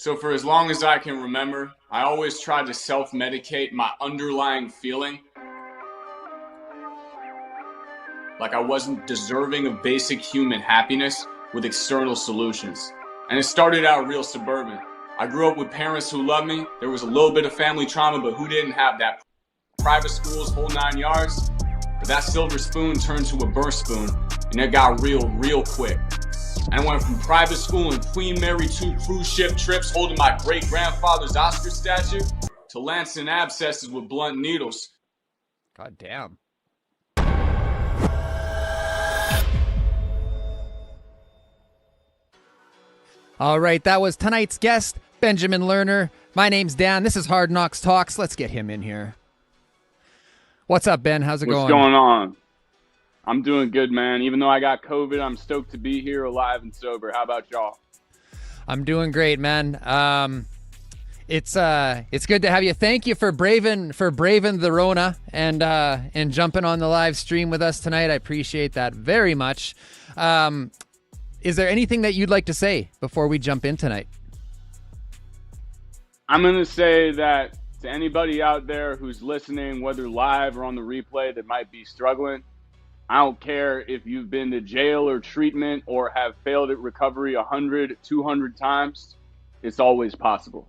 So for as long as I can remember, I always tried to self-medicate my underlying feeling like I wasn't deserving of basic human happiness with external solutions. And it started out real suburban. I grew up with parents who loved me. There was a little bit of family trauma, but who didn't have that? Private schools, whole 9 yards. But that silver spoon turned to a burnt spoon, and it got real quick. And I went from private school and Queen Mary 2 cruise ship trips holding my great-grandfather's Oscar statue to lancing abscesses with blunt needles. God damn. All right, that was tonight's guest, Benjamin Lerner. My name's Dan. This is Hard Knox Talks. Let's get him in here. What's up, Ben? How's it going? What's going on? I'm doing good, man. Even though I got COVID, I'm stoked to be here alive and sober. How about y'all? I'm doing great, man. It's good to have you. Thank you for braving the Rona and jumping on the live stream with us tonight. I appreciate that very much. Is there anything that you'd like to say before we jump in tonight? I'm going to say that to anybody out there who's listening, whether live or on the replay, that might be struggling, I don't care if you've been to jail or treatment or have failed at recovery 100, 200 times. It's always possible.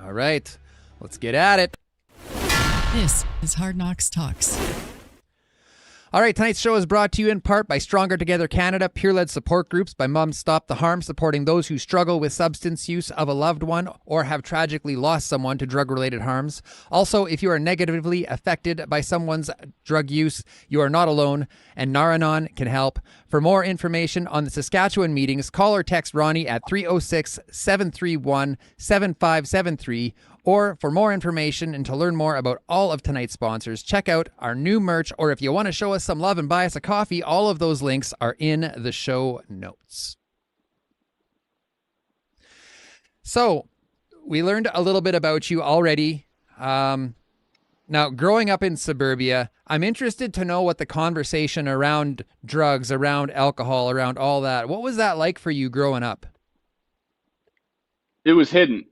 All right, let's get at it. This is Hard Knox Talks. All right, tonight's show is brought to you in part by Stronger Together Canada, peer-led support groups, by Moms Stop the Harm, supporting those who struggle with substance use of a loved one or have tragically lost someone to drug-related harms. Also, if you are negatively affected by someone's drug use, you are not alone, and Nar-Anon can help. For more information on the Saskatchewan meetings, call or text Ronnie at 306-731-7573. Or for more information and to learn more about all of tonight's sponsors, check out our new merch, or if you want to show us some love and buy us a coffee, all of those links are in the show notes. So, we learned a little bit about you already. Now, growing up in suburbia, I'm interested to know what the conversation around drugs, around alcohol, around all that, what was that like for you growing up? It was hidden.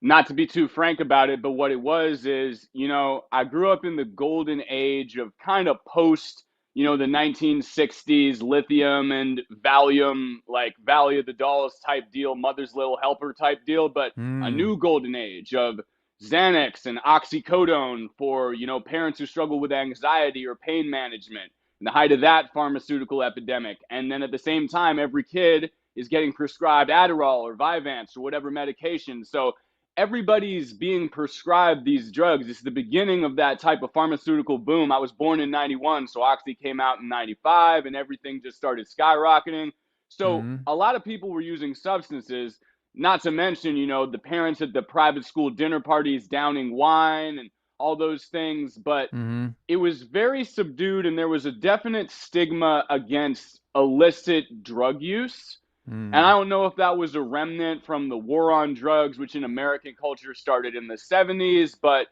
Not to be too frank about it, but what it was is, I grew up in the golden age of kind of post, the 1960s lithium and Valium, like Valley of the Dolls type deal, Mother's Little Helper type deal, but a new golden age of Xanax and oxycodone for, parents who struggle with anxiety or pain management, and the height of that pharmaceutical epidemic. And then at the same time, every kid is getting prescribed Adderall or Vyvanse or whatever medication. So everybody's being prescribed these drugs. It's the beginning of that type of pharmaceutical boom. I was born in 91, so Oxy came out in 95, and everything just started skyrocketing. So a lot of people were using substances, not to mention, the parents at the private school dinner parties downing wine and all those things. But it was very subdued, and there was a definite stigma against illicit drug use. And I don't know if that was a remnant from the war on drugs, which in American culture started in the 70s, but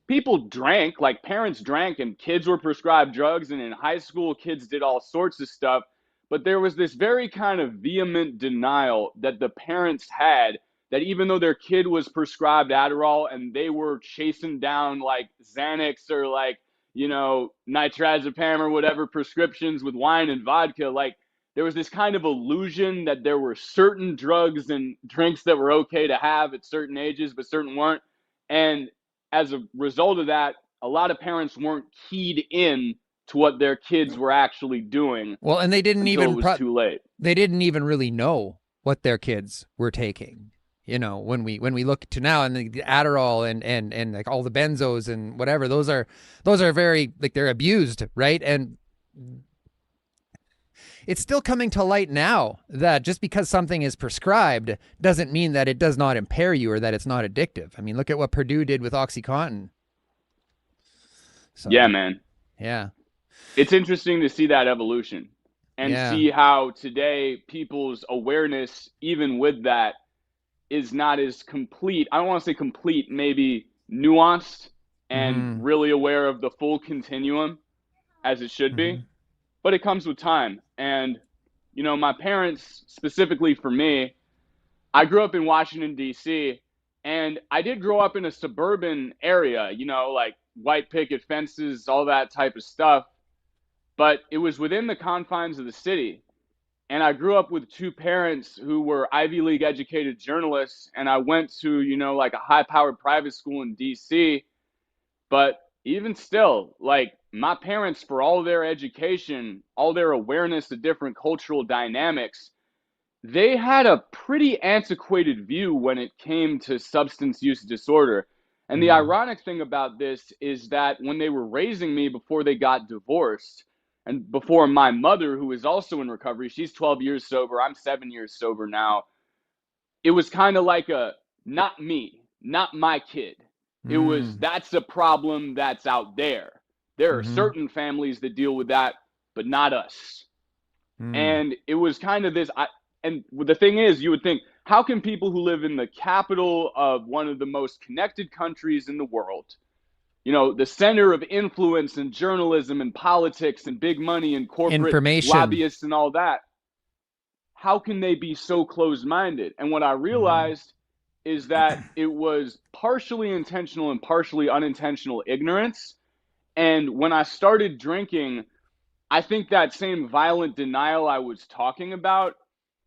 people drank, like parents drank, and kids were prescribed drugs. And in high school, kids did all sorts of stuff. But there was this very kind of vehement denial that the parents had, that even though their kid was prescribed Adderall and they were chasing down like Xanax or like, nitrazepam or whatever prescriptions with wine and vodka, like, there was this kind of illusion that there were certain drugs and drinks that were okay to have at certain ages, but certain weren't. And as a result of that, a lot of parents weren't keyed in to what their kids were actually doing. Well, and they didn't even, it was too late. They didn't even really know what their kids were taking. When we look to now, and the Adderall and like all the benzos and whatever, those are very, like, they're abused, right? And it's still coming to light now that just because something is prescribed doesn't mean that it does not impair you or that it's not addictive. I mean, look at what Purdue did with OxyContin. So, yeah, man. Yeah. It's interesting to see that evolution and see how today people's awareness, even with that, is not as complete. I don't want to say complete, maybe nuanced and really aware of the full continuum as it should be. But it comes with time. And, my parents, specifically for me, I grew up in Washington, D.C., and I did grow up in a suburban area, like white picket fences, all that type of stuff. But it was within the confines of the city. And I grew up with two parents who were Ivy League educated journalists. And I went to, like a high powered private school in D.C. But even still, like my parents, for all their education, all their awareness of different cultural dynamics, they had a pretty antiquated view when it came to substance use disorder. And the ironic thing about this is that when they were raising me before they got divorced, and before my mother, who is also in recovery, she's 12 years sober, I'm 7 years sober now, it was kind of like a, not me, not my kid. It was, that's a problem that's out there. There are certain families that deal with that, but not us. And it was kind of this, and the thing is, you would think, how can people who live in the capital of one of the most connected countries in the world, the center of influence and journalism and politics and big money and corporate lobbyists and all that, how can they be so closed-minded? And what I realized is that it was partially intentional and partially unintentional ignorance. And when I started drinking, I think that same violent denial I was talking about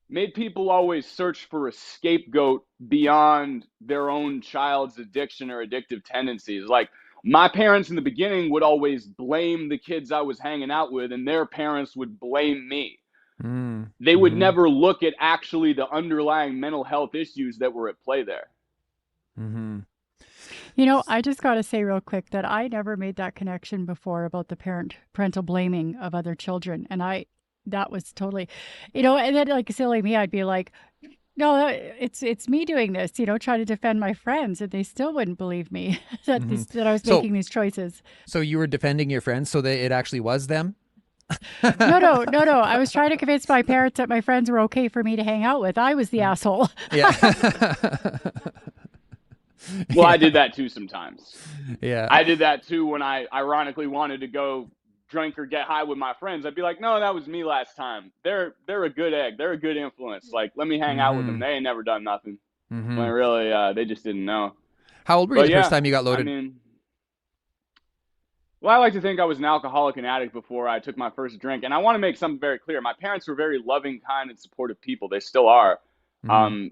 made people always search for a scapegoat beyond their own child's addiction or addictive tendencies. Like my parents in the beginning would always blame the kids I was hanging out with, and their parents would blame me. They would never look at actually the underlying mental health issues that were at play there. I just got to say real quick that I never made that connection before about the parental blaming of other children. And that was totally, and then like silly me, I'd be like, no, it's me doing this, trying to defend my friends, and they still wouldn't believe me that I was making these choices. So you were defending your friends so that it actually was them? No. I was trying to convince my parents that my friends were okay for me to hang out with. I was the asshole. Yeah. Well, I did that too sometimes. Yeah. I did that too when I ironically wanted to go drink or get high with my friends. I'd be like, no, that was me last time. They're a good egg. They're a good influence. Like, let me hang out with them. They ain't never done nothing. When really, they just didn't know. How old were you the first time you got loaded? Well, I like to think I was an alcoholic and addict before I took my first drink. And I want to make something very clear. My parents were very loving, kind, and supportive people. They still are.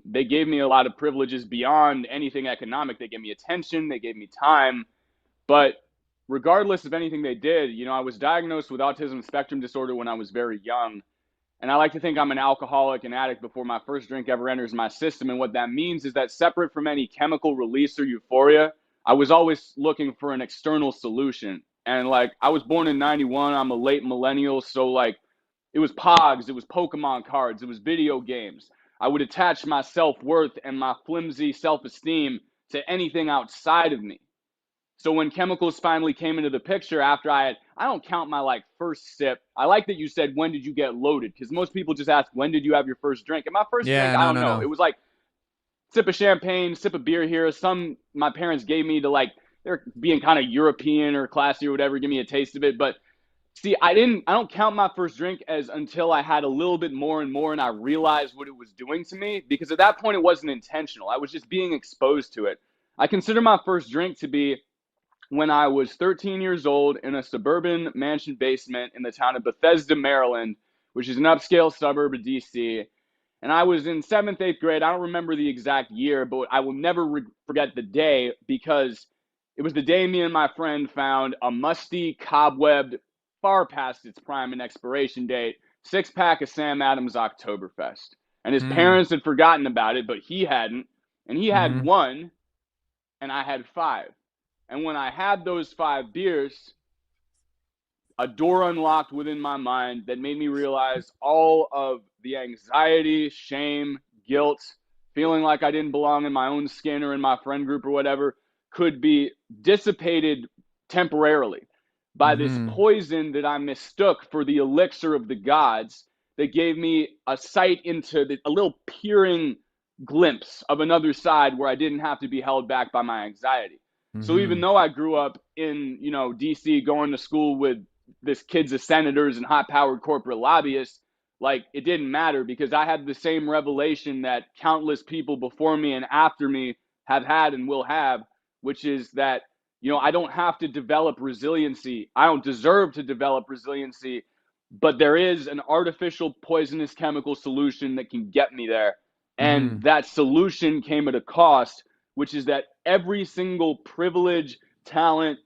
They gave me a lot of privileges beyond anything economic. They gave me attention. They gave me time. But regardless of anything they did, I was diagnosed with autism spectrum disorder when I was very young. And I like to think I'm an alcoholic and addict before my first drink ever enters my system. And what that means is that separate from any chemical release or euphoria, I was always looking for an external solution. And like, I was born in 91. I'm a late millennial. So like, it was Pogs, it was Pokemon cards, it was video games. I would attach my self-worth and my flimsy self-esteem to anything outside of me. So when chemicals finally came into the picture after I don't count my like first sip. I like that you said, when did you get loaded? Because most people just ask, when did you have your first drink? And my first drink, I don't know. It was like sip of champagne, sip of beer here. Some my parents gave me to like, they're being kind of European or classy or whatever, give me a taste of it. But see, I don't count my first drink as until I had a little bit more and more and I realized what it was doing to me, because at that point it wasn't intentional. I was just being exposed to it. I consider my first drink to be when I was 13 years old in a suburban mansion basement in the town of Bethesda, Maryland, which is an upscale suburb of DC. And I was in 7th, 8th grade. I don't remember the exact year, but I will never forget the day, because it was the day me and my friend found a musty, cobwebbed, far past its prime and expiration date, 6-pack of Sam Adams Oktoberfest. And his parents had forgotten about it, but he hadn't. And he had one, and I had 5. And when I had those 5 beers, a door unlocked within my mind that made me realize all of the anxiety, shame, guilt, feeling like I didn't belong in my own skin or in my friend group or whatever, could be dissipated temporarily by this poison that I mistook for the elixir of the gods that gave me a sight into a little peering glimpse of another side where I didn't have to be held back by my anxiety. So even though I grew up in, DC, going to school with this kids of senators and high-powered corporate lobbyists, like it didn't matter, because I had the same revelation that countless people before me and after me have had and will have, which is that, you know, I don't have to develop resiliency. I don't deserve to develop resiliency, but there is an artificial poisonous chemical solution that can get me there. And that solution came at a cost, which is that every single privilege, talent,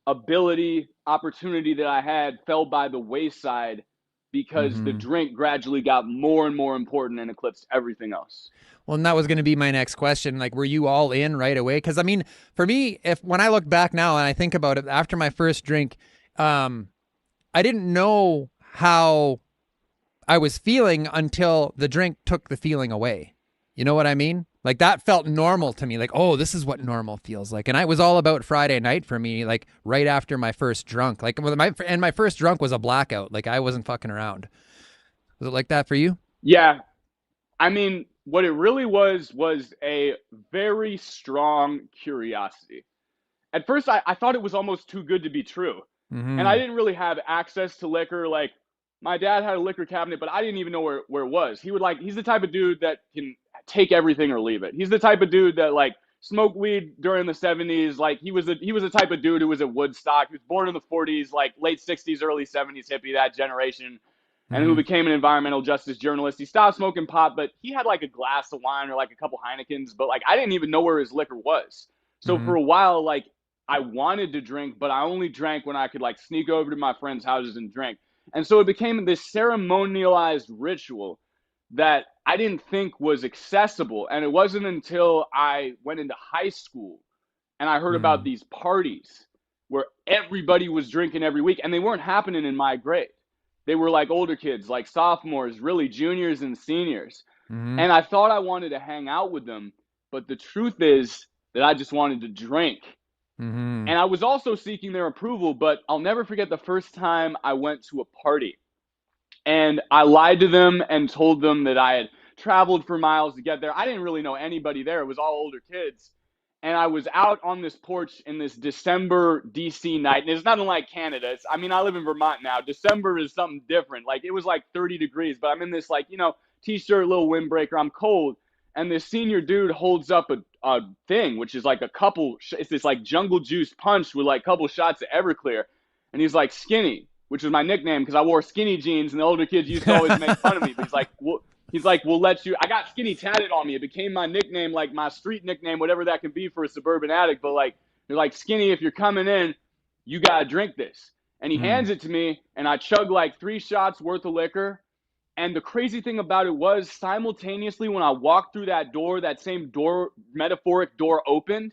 ability, opportunity that I had fell by the wayside because the drink gradually got more and more important and eclipsed everything else. Well, and that was going to be my next question. Like, were you all in right away? Because I mean, for me, when I look back now and I think about it, after my first drink, I didn't know how I was feeling until the drink took the feeling away. You know what I mean? Like, that felt normal to me. Like, oh, this is what normal feels like. And it was all about Friday night for me, like right after my first drunk. Like, my first drunk was a blackout. Like, I wasn't fucking around. Was it like that for you? Yeah. I mean, what it really was a very strong curiosity. At first, I thought it was almost too good to be true. And I didn't really have access to liquor. Like, my dad had a liquor cabinet, but I didn't even know where it was. He's the type of dude that can take everything or leave it. He's the type of dude that, like, smoked weed during the 70s. Like, he was the type of dude who was at Woodstock. He was born in the 40s, like late 60s, early 70s hippie, that generation, and who became an environmental justice journalist. He stopped smoking pot, but he had like a glass of wine or like a couple Heinekens, but like I didn't even know where his liquor was. So for a while, like, I wanted to drink, but I only drank when I could like sneak over to my friends' houses and drink. And so it became this ceremonialized ritual that I didn't think was accessible. And it wasn't until I went into high school and I heard about these parties where everybody was drinking every week, and they weren't happening in my grade. They were like older kids, like sophomores, really juniors and seniors. And I thought I wanted to hang out with them. But the truth is that I just wanted to drink. And I was also seeking their approval. But I'll never forget the first time I went to a party. And I lied to them and told them that I had traveled for miles to get there. I didn't really know anybody there. It was all older kids. And I was out on this porch in this December DC night. And it's nothing like Canada. I mean, I live in Vermont now. December is something different. Like, it was like 30 degrees, but I'm in this, like, you know, t-shirt, little windbreaker. I'm cold. And this senior dude holds up a thing, which is like it's this like jungle juice punch with like a couple shots of Everclear. And he's like, Skinny, which was my nickname because I wore skinny jeans, and the older kids used to always make fun of me. But he's like, we'll let you. I got Skinny tatted on me. It became my nickname, like my street nickname, whatever that can be for a suburban addict. But like, they're like, Skinny, if you're coming in, you got to drink this. And he hands it to me, and I chug like 3 shots worth of liquor. And the crazy thing about it was, simultaneously when I walked through that door, that same door, metaphoric door, opened,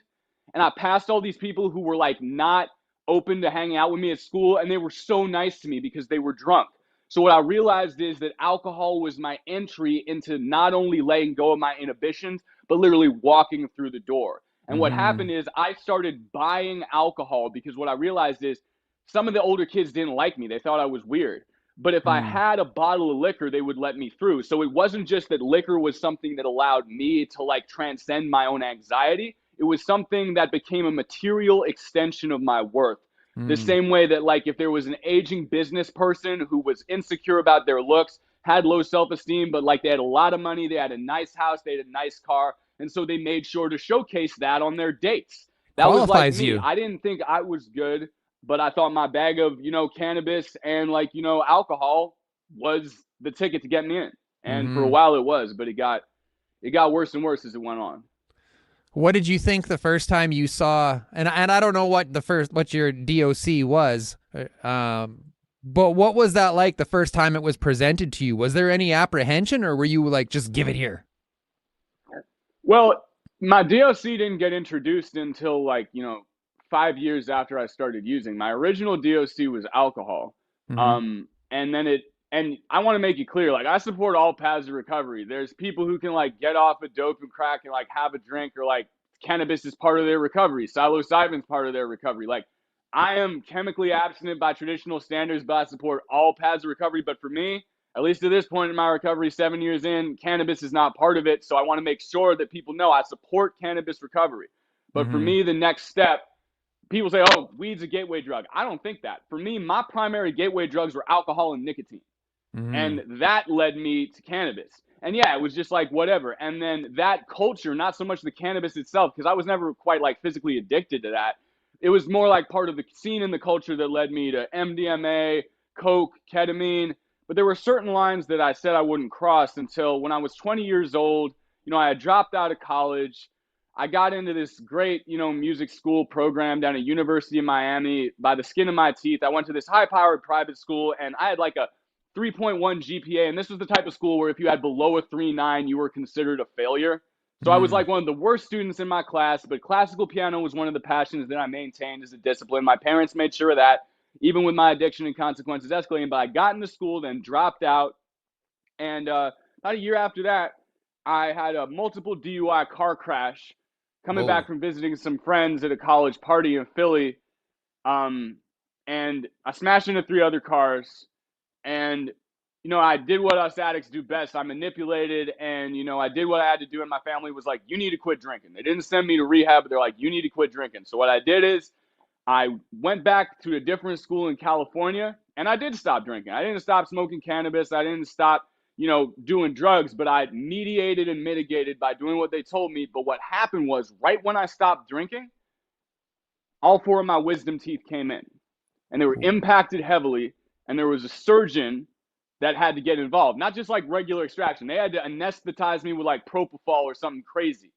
and I passed all these people who were like not open to hanging out with me at school, and they were so nice to me because they were drunk. So what I realized is that alcohol was my entry into not only letting go of my inhibitions, but literally walking through the door. And what happened is I started buying alcohol because what I realized is some of the older kids didn't like me. They thought I was weird. But if I had a bottle of liquor, they would let me through. So it wasn't just that liquor was something that allowed me to like transcend my own anxiety. It was something that became a material extension of my worth. The same way that, like, if there was an aging business person who was insecure about their looks, had low self-esteem, but like they had a lot of money, they had a nice house, they had a nice car, and so they made sure to showcase that on their dates. That was like me. I didn't think I was good, but I thought my bag of, you know, cannabis and like, you know, alcohol was the ticket to get me in. And for a while it was, but it got worse and worse as it went on. What did you think the first time you saw, and I don't know what your DOC was, but what was that like the first time it was presented to you? Was there any apprehension, or were you like, just give it here? Well, my DOC didn't get introduced until like, you know, 5 years after I started using. My original DOC was alcohol. And I want to make it clear, like, I support all paths of recovery. There's people who can like get off of dope and crack and like have a drink, or like cannabis is part of their recovery. Psilocybin's part of their recovery. Like, I am chemically abstinent by traditional standards, but I support all paths of recovery. But for me, at least at this point in my recovery, 7 years in, cannabis is not part of it. So I want to make sure that people know I support cannabis recovery. But for me, the next step, people say, oh, weed's a gateway drug. I don't think that. For me, my primary gateway drugs were alcohol and nicotine. And that led me to cannabis. And yeah, it was just like whatever. And then that culture, not so much the cannabis itself, because I was never quite like physically addicted to that. It was more like part of the scene in the culture that led me to MDMA, coke, ketamine. But there were certain lines that I said I wouldn't cross until when I was 20 years old. You know, I had dropped out of college. I got into this great, you know, music school program down at University of Miami by the skin of my teeth. I went to this high-powered private school, and I had like a 3.1 GPA, and this was the type of school where if you had below a 3.9, you were considered a failure. So I was like one of the worst students in my class, but classical piano was one of the passions that I maintained as a discipline. My parents made sure of that, even with my addiction and consequences escalating. But I got into school, then dropped out, and about a year after that, I had a multiple DUI car crash coming back from visiting some friends at a college party in Philly, and I smashed into 3 other cars. And, you know, I did what us addicts do best. I manipulated, and, you know, I did what I had to do. And my family was like, you need to quit drinking. They didn't send me to rehab, but they're like, you need to quit drinking. So what I did is I went back to a different school in California, and I did stop drinking. I didn't stop smoking cannabis. I didn't stop, you know, doing drugs, but I mediated and mitigated by doing what they told me. But what happened was right when I stopped drinking, all 4 of my wisdom teeth came in, and they were impacted heavily. And there was a surgeon that had to get involved, not just like regular extraction. They had to anesthetize me with like propofol or something crazy.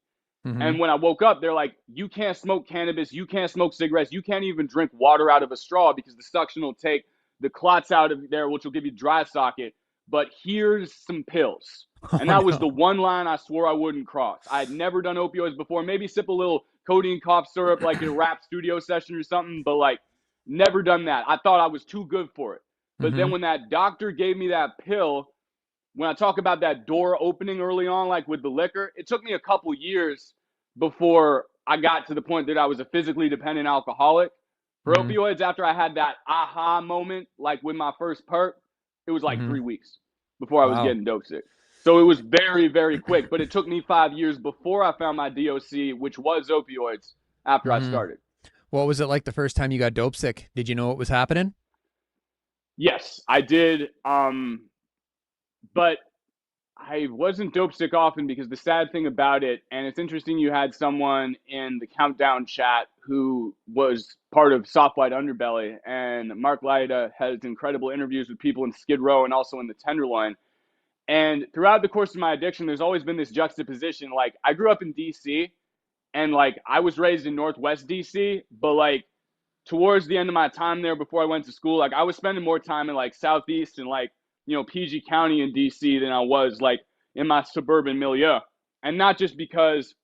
And when I woke up, they're like, you can't smoke cannabis. You can't smoke cigarettes. You can't even drink water out of a straw because the suction will take the clots out of there, which will give you dry socket. But here's some pills. And that was the one line I swore I wouldn't cross. I had never done opioids before. Maybe sip a little codeine cough syrup like in a rap studio session or something, but like never done that. I thought I was too good for it. But then when that doctor gave me that pill, when I talk about that door opening early on, like with the liquor, it took me a couple years before I got to the point that I was a physically dependent alcoholic. For opioids, after I had that aha moment, like with my first perk, it was like 3 weeks before I was getting dope sick. So it was very, very quick. But it took me 5 years before I found my DOC, which was opioids, after I started. What was it like the first time you got dope sick? Did you know what was happening? Yes, I did. But I wasn't dope sick often because the sad thing about it, and it's interesting you had someone in the Countdown chat who was part of Soft White Underbelly, and Mark Lyda has incredible interviews with people in Skid Row and also in the Tenderloin. And throughout the course of my addiction, there's always been this juxtaposition. Like, I grew up in DC, and like I was raised in Northwest DC, but like towards the end of my time there before I went to school, like I was spending more time in like Southeast and like, you know, PG County in DC than I was like in my suburban milieu. And not just because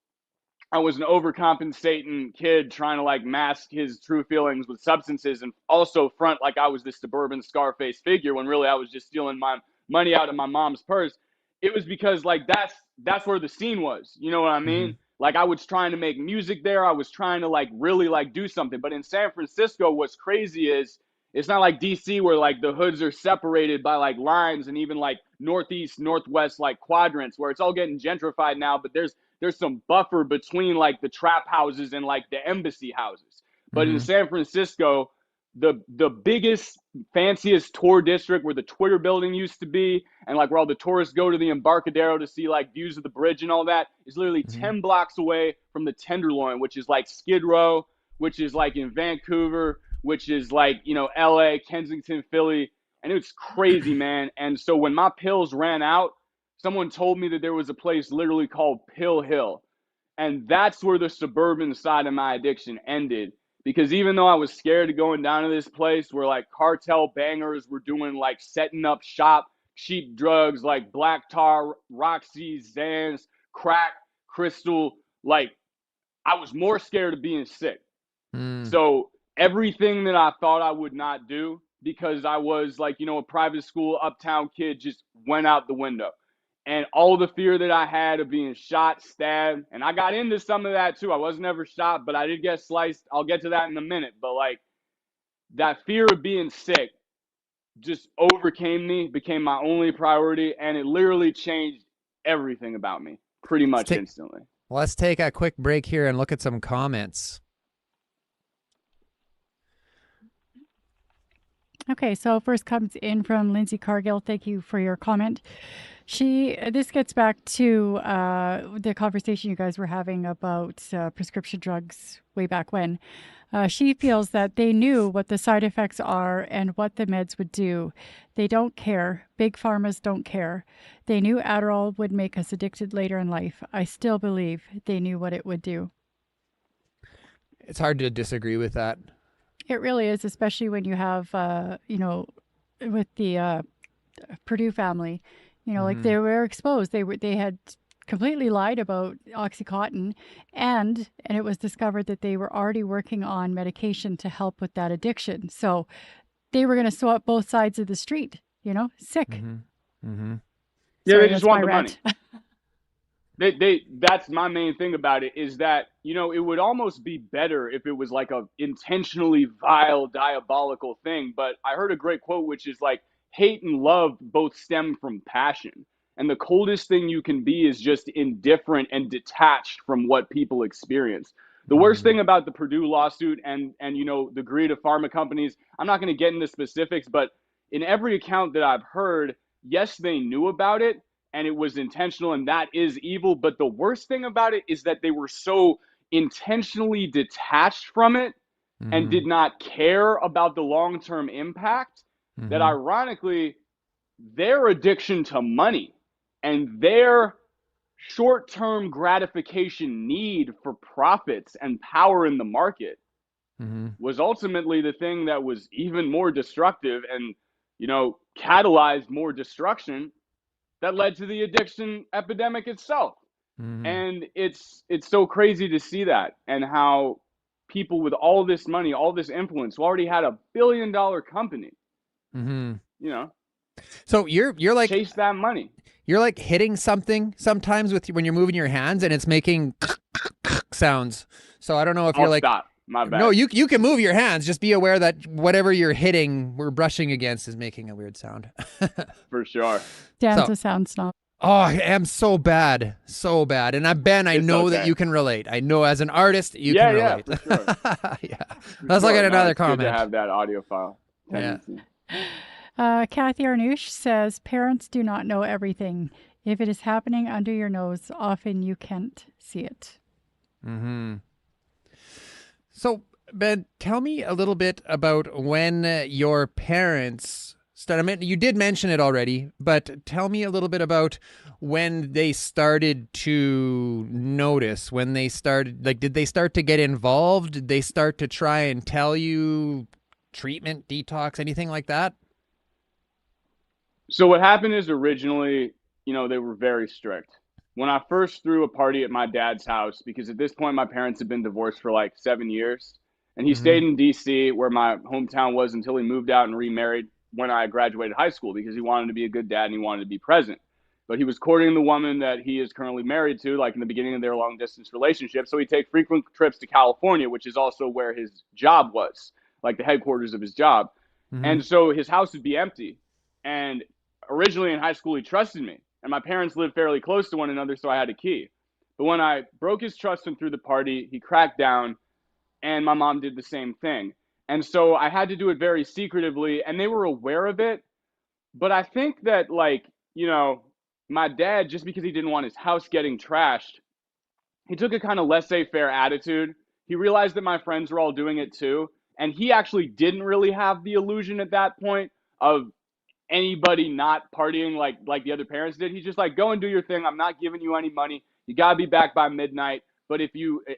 I was an overcompensating kid trying to like mask his true feelings with substances and also front like I was this suburban Scarface figure when really I was just stealing my money out of my mom's purse. It was because like that's where the scene was. You know what I mean? Like I was trying to make music there. I was trying to like really like do something. But in San Francisco, what's crazy is it's not like DC where like the hoods are separated by like lines and even like northeast, northwest like quadrants where it's all getting gentrified now. But there's some buffer between like the trap houses and like the embassy houses. But in San Francisco, the biggest, fanciest tour district where the Twitter building used to be and like where all the tourists go to the Embarcadero to see like views of the bridge and all that is literally 10 blocks away from the Tenderloin, which is like Skid Row, which is like in Vancouver, which is like, you know, LA, Kensington, Philly. And it's crazy, man. And so when my pills ran out, someone told me that there was a place literally called Pill Hill. And that's where the suburban side of my addiction ended. Because even though I was scared of going down to this place where like cartel bangers were doing like setting up shop, cheap drugs like black tar, Roxy, Xans, crack, crystal, like I was more scared of being sick. So everything that I thought I would not do because I was like, you know, a private school uptown kid just went out the window. And all the fear that I had of being shot, stabbed, and I got into some of that too. I was never shot, but I did get sliced. I'll get to that in a minute. But like that fear of being sick just overcame me, became my only priority, and it literally changed everything about me pretty much instantly. Let's take a quick break here and look at some comments. Okay, so first comes in from Lindsay Cargill. Thank you for your comment. This gets back to the conversation you guys were having about prescription drugs way back when. She feels that they knew what the side effects are and what the meds would do. They don't care. Big pharmas don't care. They knew Adderall would make us addicted later in life. I still believe they knew what it would do. It's hard to disagree with that. It really is, especially when you have, with the Purdue family, like they were exposed. They had completely lied about OxyContin, and it was discovered that they were already working on medication to help with that addiction. So they were going to sew up both sides of the street. Sick. Yeah, Sorry, they just want the rant. money. That's my main thing about it, is that, it would almost be better if it was like a intentionally vile, diabolical thing. But I heard a great quote, which is like, hate and love both stem from passion. And the coldest thing you can be is just indifferent and detached from what people experience. The worst thing about the Purdue lawsuit and the greed of pharma companies, I'm not going to get into specifics, but in every account that I've heard, yes, they knew about it, and it was intentional, and that is evil. But the worst thing about it is that they were so intentionally detached from it and did not care about the long-term impact that, ironically, their addiction to money and their short-term gratification need for profits and power in the market was ultimately the thing that was even more destructive and, catalyzed more destruction that led to the addiction epidemic itself. And it's so crazy to see that, and how people with all this money, all this influence, who already had $1 billion company, So you're like chase that money. You're like hitting something sometimes when you're moving your hands and it's making sounds. So I don't know if you're like, stop. My bad. No, you can move your hands. Just be aware that whatever you're hitting, we're brushing against, is making a weird sound. For sure. Dan's a sound snob. Oh, I am so bad. And Ben, I know that you can relate. I know as an artist, you can relate. Yeah, for sure. Yeah. Let's look at another comment. Good to have that audio file. Tendency. Yeah. Kathy Arnouche says, parents do not know everything. If it is happening under your nose, often you can't see it. So, Ben, tell me a little bit about when your parents started. I mean, you did mention it already, but tell me a little bit about when they started to notice, when they started, like, did they start to get involved? Did they start to try and tell you treatment, detox, anything like that? So what happened is, originally, they were very strict. When I first threw a party at my dad's house, because at this point my parents had been divorced for like 7 years, and he stayed in DC, where my hometown was, until he moved out and remarried when I graduated high school, because he wanted to be a good dad and he wanted to be present. But he was courting the woman that he is currently married to, like in the beginning of their long distance relationship. So he'd take frequent trips to California, which is also where his job was, like the headquarters of his job. And so his house would be empty. And originally in high school, he trusted me. And my parents lived fairly close to one another, so I had a key. But when I broke his trust and threw the party, he cracked down, and my mom did the same thing. And so I had to do it very secretively, and they were aware of it. But I think that, my dad, just because he didn't want his house getting trashed, he took a kind of laissez-faire attitude. He realized that my friends were all doing it too. And he actually didn't really have the illusion at that point of anybody not partying like the other parents did. He's just like, go and do your thing. I'm not giving you any money. You got to be back by midnight. But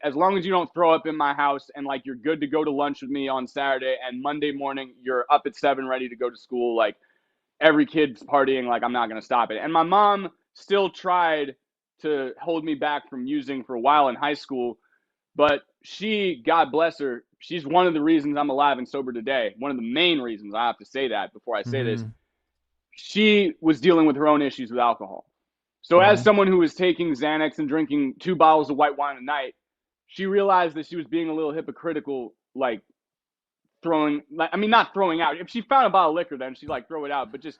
as long as you don't throw up in my house, and like you're good to go to lunch with me on Saturday, and Monday morning you're up at 7 ready to go to school, like every kid's partying, like I'm not going to stop it. And my mom still tried to hold me back from using for a while in high school, but she, God bless her, she's one of the reasons I'm alive and sober today. One of the main reasons, I have to say that before I say this. She was dealing with her own issues with alcohol. So as someone who was taking Xanax and drinking 2 bottles of white wine a night, she realized that she was being a little hypocritical, like not throwing out. If she found a bottle of liquor, then she'd like throw it out, but just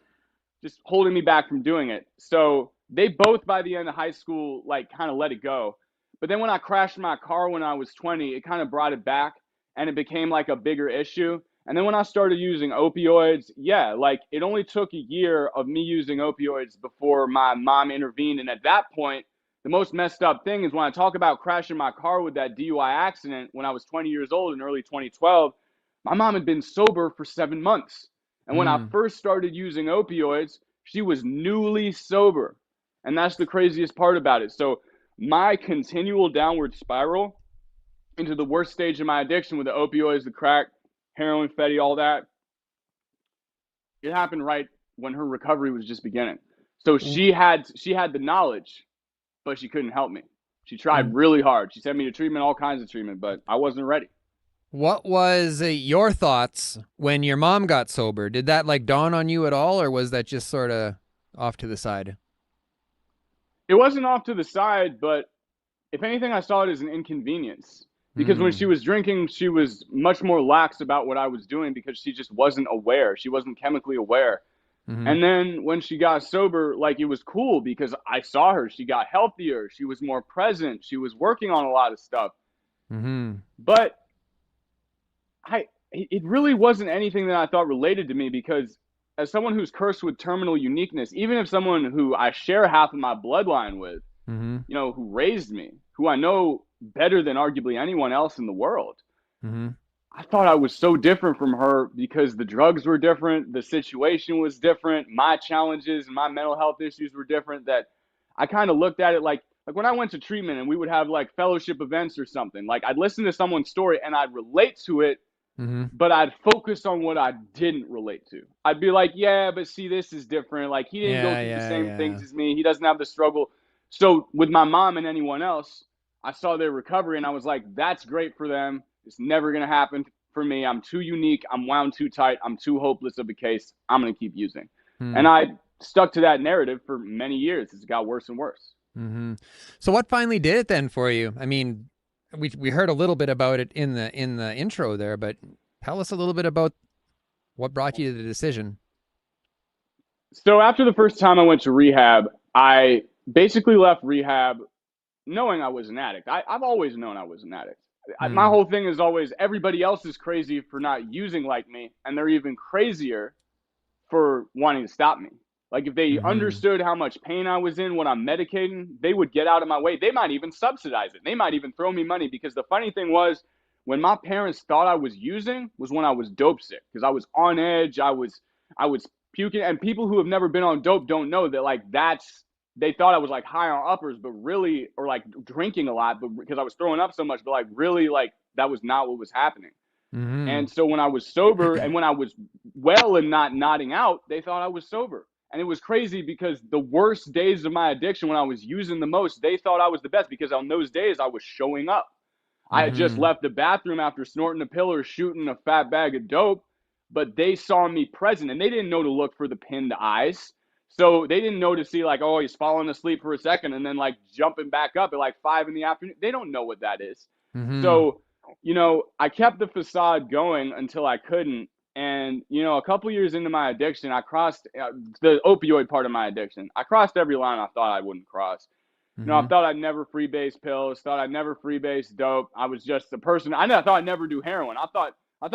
holding me back from doing it. So they both, by the end of high school, like kind of let it go. But then when I crashed my car when I was 20, it kind of brought it back, and it became like a bigger issue. And then when I started using opioids, yeah, like it only took a year of me using opioids before my mom intervened. And at that point, the most messed up thing is when I talk about crashing my car with that DUI accident when I was 20 years old in early 2012, my mom had been sober for 7 months. And when I first started using opioids, she was newly sober. And that's the craziest part about it. So my continual downward spiral into the worst stage of my addiction with the opioids, the crack, heroin, fetty, all that, it happened right when her recovery was just beginning. So she had the knowledge, but she couldn't help me. She tried really hard. She sent me to treatment, all kinds of treatment, but I wasn't ready. What was your thoughts when your mom got sober? Did that like dawn on you at all, or was that just sort of off to the side? It wasn't off to the side, but if anything, I saw it as an inconvenience. Because when she was drinking, she was much more lax about what I was doing because she just wasn't aware. She wasn't chemically aware. And then when she got sober, like it was cool because I saw her. She got healthier. She was more present. She was working on a lot of stuff. But it really wasn't anything that I thought related to me because as someone who's cursed with terminal uniqueness, even if someone who I share half of my bloodline with, you know, who raised me, who I know better than arguably anyone else in the world, I thought I was so different from her because the drugs were different, the situation was different, my challenges and my mental health issues were different, that I kind of looked at it like when I went to treatment and we would have like fellowship events or something, like I'd listen to someone's story and I'd relate to it, but I'd focus on what I didn't relate to. I'd be like, yeah, but see, this is different. Like he didn't go through the same things as me. He doesn't have the struggle. So with my mom and anyone else, I saw their recovery and I was like, that's great for them. It's never going to happen for me. I'm too unique. I'm wound too tight. I'm too hopeless of a case. I'm going to keep using. And I stuck to that narrative for many years. It's got worse and worse. So what finally did it then for you? I mean, we heard a little bit about it in the intro there, but tell us a little bit about what brought you to the decision. So after the first time I went to rehab, I basically left rehab knowing I was an addict. I've always known I was an addict. My whole thing is always everybody else is crazy for not using like me, and they're even crazier for wanting to stop me. Like if they understood how much pain I was in when I'm medicating, they would get out of my way. They might even subsidize it. They might even throw me money because the funny thing was when my parents thought I was using was when I was dope sick because I was on edge. I was puking, and people who have never been on dope don't know that like they thought I was like high on uppers, but really, or like drinking a lot, but because I was throwing up so much, but like really like that was not what was happening. And so when I was sober and when I was well and not nodding out, they thought I was sober. And it was crazy because the worst days of my addiction, when I was using the most, they thought I was the best because on those days I was showing up. I had just left the bathroom after snorting a pill or shooting a fat bag of dope, but they saw me present and they didn't know to look for the pinned eyes. So they didn't know to see like, oh, he's falling asleep for a second and then like jumping back up at like 5 p.m. They don't know what that is. So, you know, I kept the facade going until I couldn't. And, you know, a couple years into my addiction, I crossed the opioid part of my addiction. I crossed every line I thought I wouldn't cross. You know, I thought I'd never freebase pills, thought I'd never freebase dope. I was just a person. I thought I'd never do heroin. I thought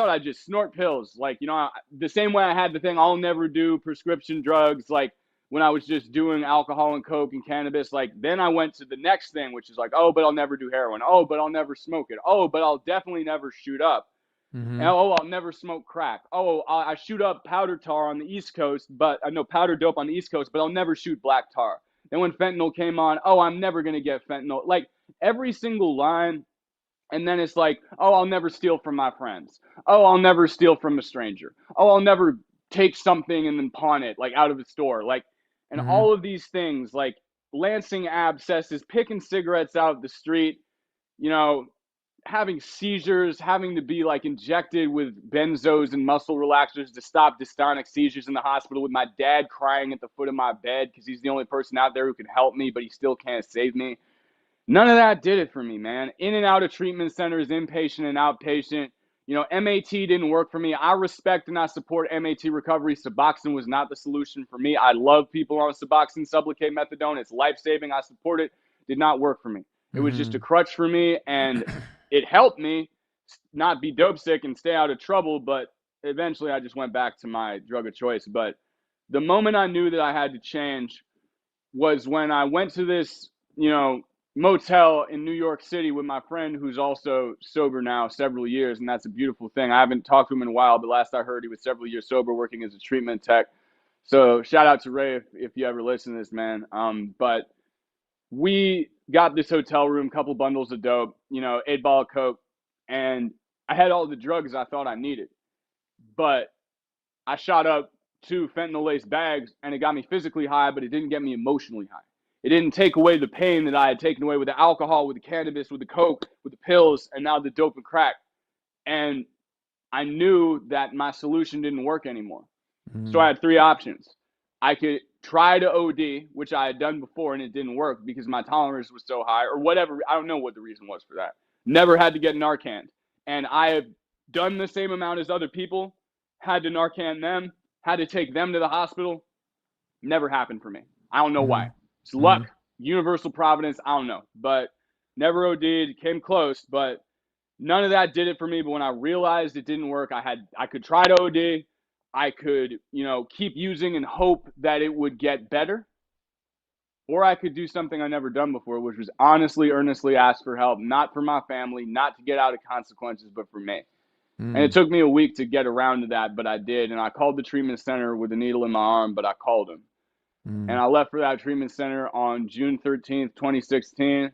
I'd just snort pills. Like, you know, the same way I had the thing, I'll never do prescription drugs. Like when I was just doing alcohol and coke and cannabis, like then I went to the next thing, which is like, oh, but I'll never do heroin. Oh, but I'll never smoke it. Oh, but I'll definitely never shoot up. And, oh, I'll never smoke crack. Oh, I shoot up powder tar on the East Coast, but I know powder dope on the East Coast, but I'll never shoot black tar. Then when fentanyl came on, oh, I'm never going to get fentanyl. Like every single line. And then it's like, oh, I'll never steal from my friends. Oh, I'll never steal from a stranger. Oh, I'll never take something and then pawn it like out of the store. Like, and all of these things like lancing abscesses, picking cigarettes out of the street, you know, having seizures, having to be like injected with benzos and muscle relaxers to stop dystonic seizures in the hospital with my dad crying at the foot of my bed because he's the only person out there who can help me, but he still can't save me. None of that did it for me, man. In and out of treatment centers, inpatient and outpatient. You know, MAT didn't work for me. I respect and I support MAT recovery. Suboxone was not the solution for me. I love people on Suboxone, Sublocade, methadone. It's life-saving. I support it. Did not work for me. It was just a crutch for me, and it helped me not be dope sick and stay out of trouble, but eventually I just went back to my drug of choice. But the moment I knew that I had to change was when I went to this, motel in New York City with my friend who's also sober now several years. And that's a beautiful thing. I haven't talked to him in a while, but last I heard he was several years sober working as a treatment tech. So shout out to Ray if you ever listen to this, man. But we got this hotel room, couple bundles of dope, 8-ball of coke, and I had all the drugs I thought I needed. But I shot up 2 fentanyl-laced bags, and it got me physically high, but it didn't get me emotionally high. It didn't take away the pain that I had taken away with the alcohol, with the cannabis, with the coke, with the pills, and now the dope and crack. And I knew that my solution didn't work anymore. So I had 3 options. I could try to OD, which I had done before, and it didn't work because my tolerance was so high or whatever. I don't know what the reason was for that. Never had to get Narcan. And I have done the same amount as other people, had to Narcan them, had to take them to the hospital. Never happened for me. I don't know why. It's luck, universal providence, I don't know. But never OD'd, came close, but none of that did it for me. But when I realized it didn't work, I could try to OD. I could, keep using and hope that it would get better. Or I could do something I never done before, which was honestly, earnestly ask for help, not for my family, not to get out of consequences, but for me. And it took me a week to get around to that, but I did. And I called the treatment center with a needle in my arm, but I called them. And I left for that treatment center on June 13th, 2016.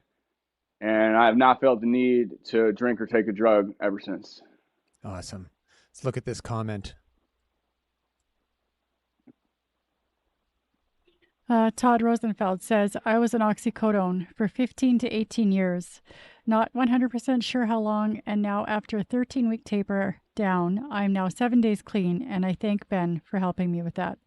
And I have not felt the need to drink or take a drug ever since. Awesome. Let's look at this comment. Todd Rosenfeld says, I was on oxycodone for 15 to 18 years. Not 100% sure how long, and now after a 13-week taper down, I'm now 7 days clean, and I thank Ben for helping me with that.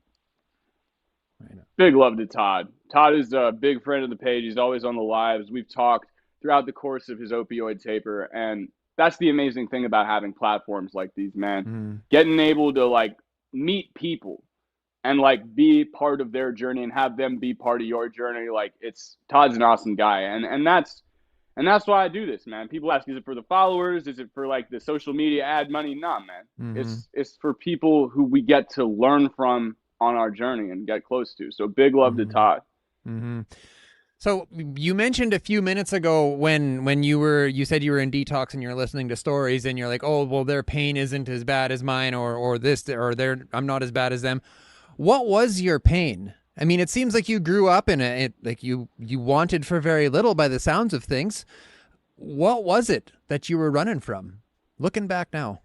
Big love to Todd. Todd is a big friend of the page. He's always on the lives. We've talked throughout the course of his opioid taper, and that's the amazing thing about having platforms like these, man. Getting able to meet people and be part of their journey and have them be part of your journey. Todd's an awesome guy, and that's why I do this, man. People ask, is it for the followers? Is it for the social media ad money? Nah, man. It's for people who we get to learn from on our journey and get close to. So big love to Todd. So you mentioned a few minutes ago when you said you were in detox and you're listening to stories and you're like, oh, well, their pain isn't as bad as mine or I'm not as bad as them. What was your pain? I mean, it seems like you grew up in it, you wanted for very little by the sounds of things. What was it that you were running from? Looking back now.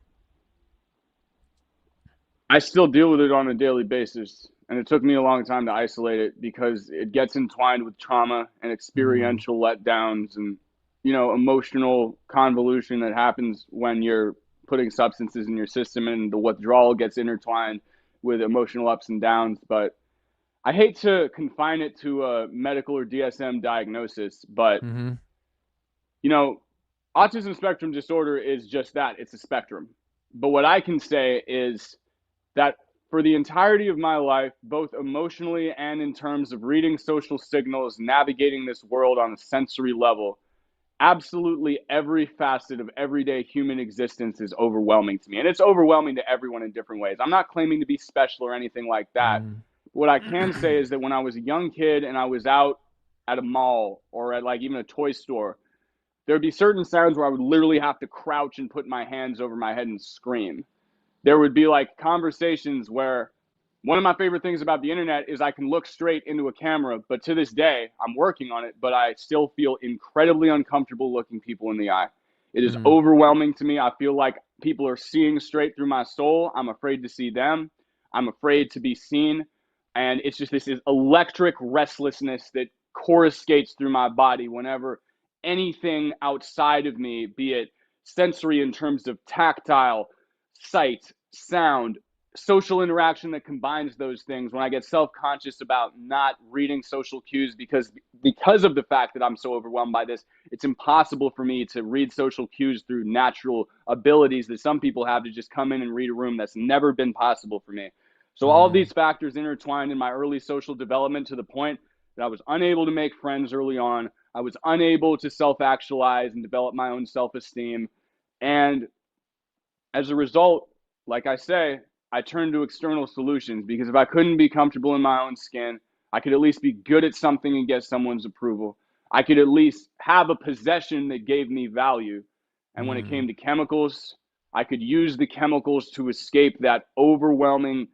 I still deal with it on a daily basis, and it took me a long time to isolate it because it gets entwined with trauma and experiential letdowns and, emotional convolution that happens when you're putting substances in your system, and the withdrawal gets intertwined with emotional ups and downs. But I hate to confine it to a medical or DSM diagnosis, but, autism spectrum disorder is just that. It's a spectrum. But what I can say is that for the entirety of my life, both emotionally and in terms of reading social signals, navigating this world on a sensory level, absolutely every facet of everyday human existence is overwhelming to me. And it's overwhelming to everyone in different ways. I'm not claiming to be special or anything like that. What I can say is that when I was a young kid and I was out at a mall or at even a toy store, there'd be certain sounds where I would literally have to crouch and put my hands over my head and scream. There would be conversations where one of my favorite things about the internet is I can look straight into a camera, but to this day, I'm working on it, but I still feel incredibly uncomfortable looking people in the eye. It is overwhelming to me. I feel like people are seeing straight through my soul. I'm afraid to see them. I'm afraid to be seen. And it's just this electric restlessness that coruscates through my body whenever anything outside of me, be it sensory in terms of tactile, sight, sound, social interaction that combines those things, when I get self-conscious about not reading social cues because of the fact that I'm so overwhelmed by this, it's impossible for me to read social cues through natural abilities that some people have to just come in and read a room. That's never been possible for me. So all of these factors intertwined in my early social development to the point that I was unable to make friends early on. I was unable to self-actualize and develop my own self-esteem. And as a result, like I say, I turned to external solutions, because if I couldn't be comfortable in my own skin, I could at least be good at something and get someone's approval. I could at least have a possession that gave me value. And when it came to chemicals, I could use the chemicals to escape that overwhelming,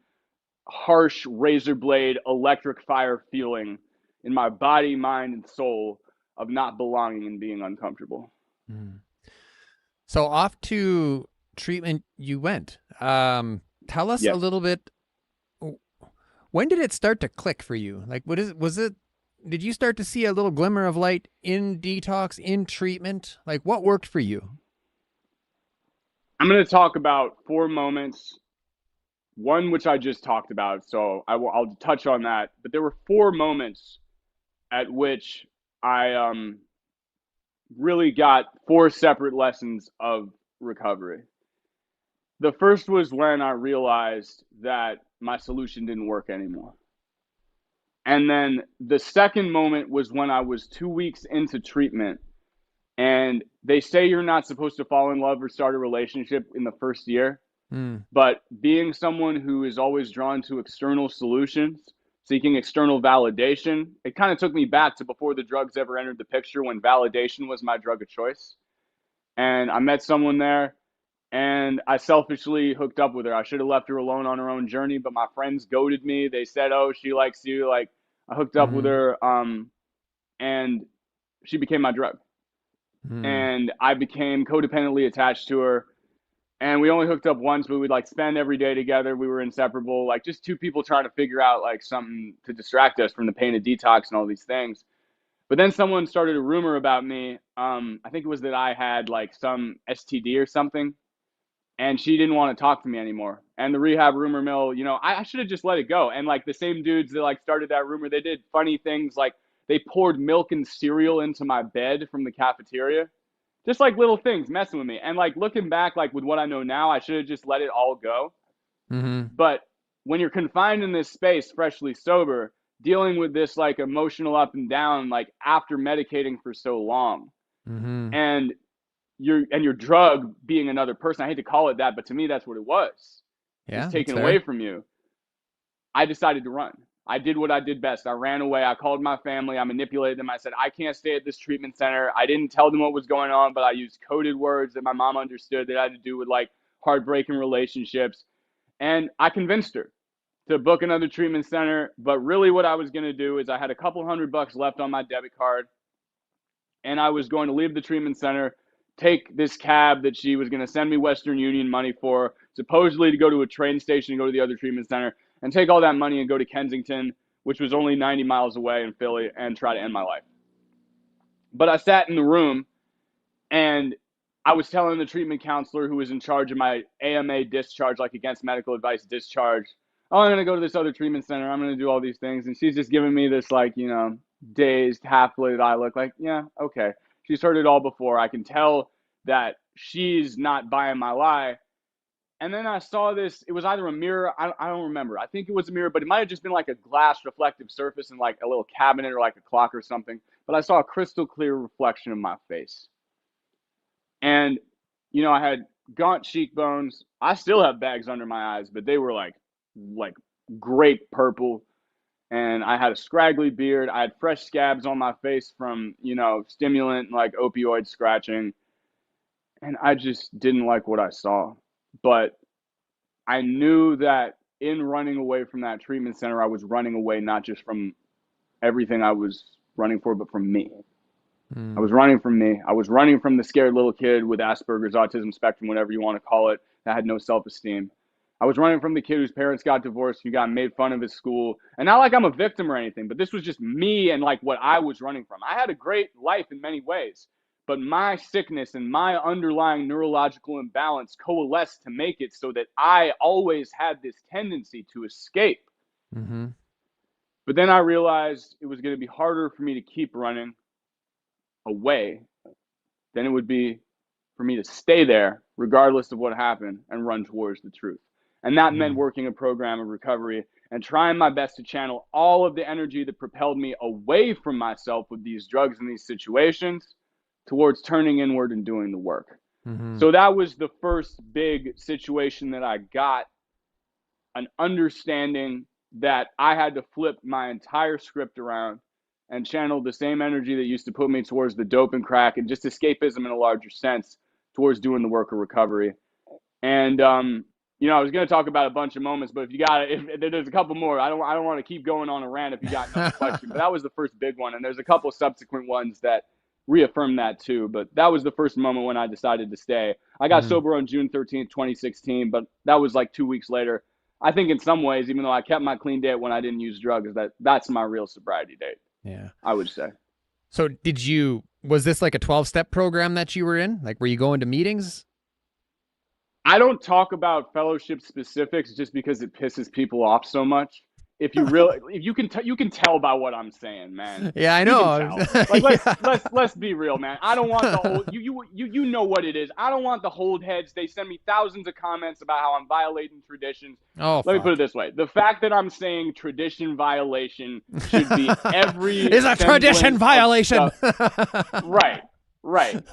harsh razor blade electric fire feeling in my body, mind, and soul of not belonging and being uncomfortable. So off to treatment you went. Tell us a little bit. When did it start to click for you? Like, did you start to see a little glimmer of light in detox, in treatment? Like, what worked for you? I'm going to talk about 4 moments. One, which I just talked about, so I'll touch on that. But there were 4 moments at which I really got 4 separate lessons of recovery. The first was when I realized that my solution didn't work anymore. And then the second moment was when I was 2 weeks into treatment, and they say you're not supposed to fall in love or start a relationship in the first year. But being someone who is always drawn to external solutions, seeking external validation, it kind of took me back to before the drugs ever entered the picture, when validation was my drug of choice. And I met someone there, and I selfishly hooked up with her. I should have left her alone on her own journey, but my friends goaded me. They said, "Oh, she likes you." Like, I hooked up with her, and she became my drug. And I became codependently attached to her. And we only hooked up once, but we'd like spend every day together. We were inseparable, like just 2 people trying to figure out like something to distract us from the pain of detox and all these things. But then someone started a rumor about me. I think it was that I had like some STD or something, and she didn't want to talk to me anymore. And the rehab rumor mill, you know, I should have just let it go. And like the same dudes that like started that rumor, they did funny things, like they poured milk and cereal into my bed from the cafeteria. Just like little things messing with me. And like looking back, like with what I know now, I should have just let it all go. But when you're confined in this space, freshly sober, dealing with this like emotional up and down, like after medicating for so long, and your drug being another person, I hate to call it that, but to me, that's what it was. Yeah, it's taken away from you. I decided to run. I did what I did best. I ran away. I called my family. I manipulated them. I said, I can't stay at this treatment center. I didn't tell them what was going on, but I used coded words that my mom understood that had to do with like heartbreaking relationships. And I convinced her to book another treatment center. But really what I was going to do is I had a couple $100 left on my debit card, and I was going to leave the treatment center, take this cab that she was going to send me Western Union money for, supposedly to go to a train station and go to the other treatment center, and take all that money and go to Kensington, which was only 90 miles away in Philly, and try to end my life. But I sat in the room, and I was telling the treatment counselor who was in charge of my AMA discharge, like against medical advice discharge, oh, I'm going to go to this other treatment center. I'm going to do all these things. And she's just giving me this, like, you know, dazed, half-lit eye look like, yeah, okay. She's heard it all before. I can tell that she's not buying my lie. And then I saw this, it was either a mirror, I don't remember. I think it was a mirror, but it might have just been like a glass reflective surface in like a little cabinet or like a clock or something. But I saw a crystal clear reflection of my face. And, you know, I had gaunt cheekbones. I still have bags under my eyes, but they were like grape purple. And I had a scraggly beard. I had fresh scabs on my face from, you know, stimulant, like opioid scratching. And I just didn't like what I saw. But I knew that in running away from that treatment center, I was running away not just from everything I was running for, but from me. I was running from me. I was running from the scared little kid with Asperger's, autism spectrum, whatever you want to call it, that had no self-esteem. I was running from the kid whose parents got divorced, who got made fun of at school. And not like I'm a victim or anything, but this was just me and like what I was running from. I had a great life in many ways. But my sickness and my underlying neurological imbalance coalesced to make it so that I always had this tendency to escape. But then I realized it was going to be harder for me to keep running away than it would be for me to stay there, regardless of what happened, and run towards the truth. And that meant working a program of recovery and trying my best to channel all of the energy that propelled me away from myself with these drugs and these situations towards turning inward and doing the work. So that was the first big situation that I got an understanding that I had to flip my entire script around and channel the same energy that used to put me towards the dope and crack and just escapism in a larger sense towards doing the work of recovery. And, you know, I was going to talk about a bunch of moments, but if there's a couple more, I don't want to keep going on a rant if you got another question, but that was the first big one. And there's a couple subsequent ones that reaffirm that too. But that was the first moment when I decided to stay. I got sober on June 13th, 2016, but that was like 2 weeks later. I think in some ways, even though I kept my clean date when I didn't use drugs, that's my real sobriety date. Yeah. I would say. So was this like a 12-step program that you were in? Like, were you going to meetings? I don't talk about fellowship specifics just because it pisses people off so much. If you can tell by what I'm saying, man. Yeah, I know. Like, let's be real, man. I don't want the whole you know what it is. I don't want the hold heads. They send me thousands of comments about how I'm violating traditions. Oh, let me put it this way: the fact that I'm saying tradition violation should be every is a tradition violation. Right.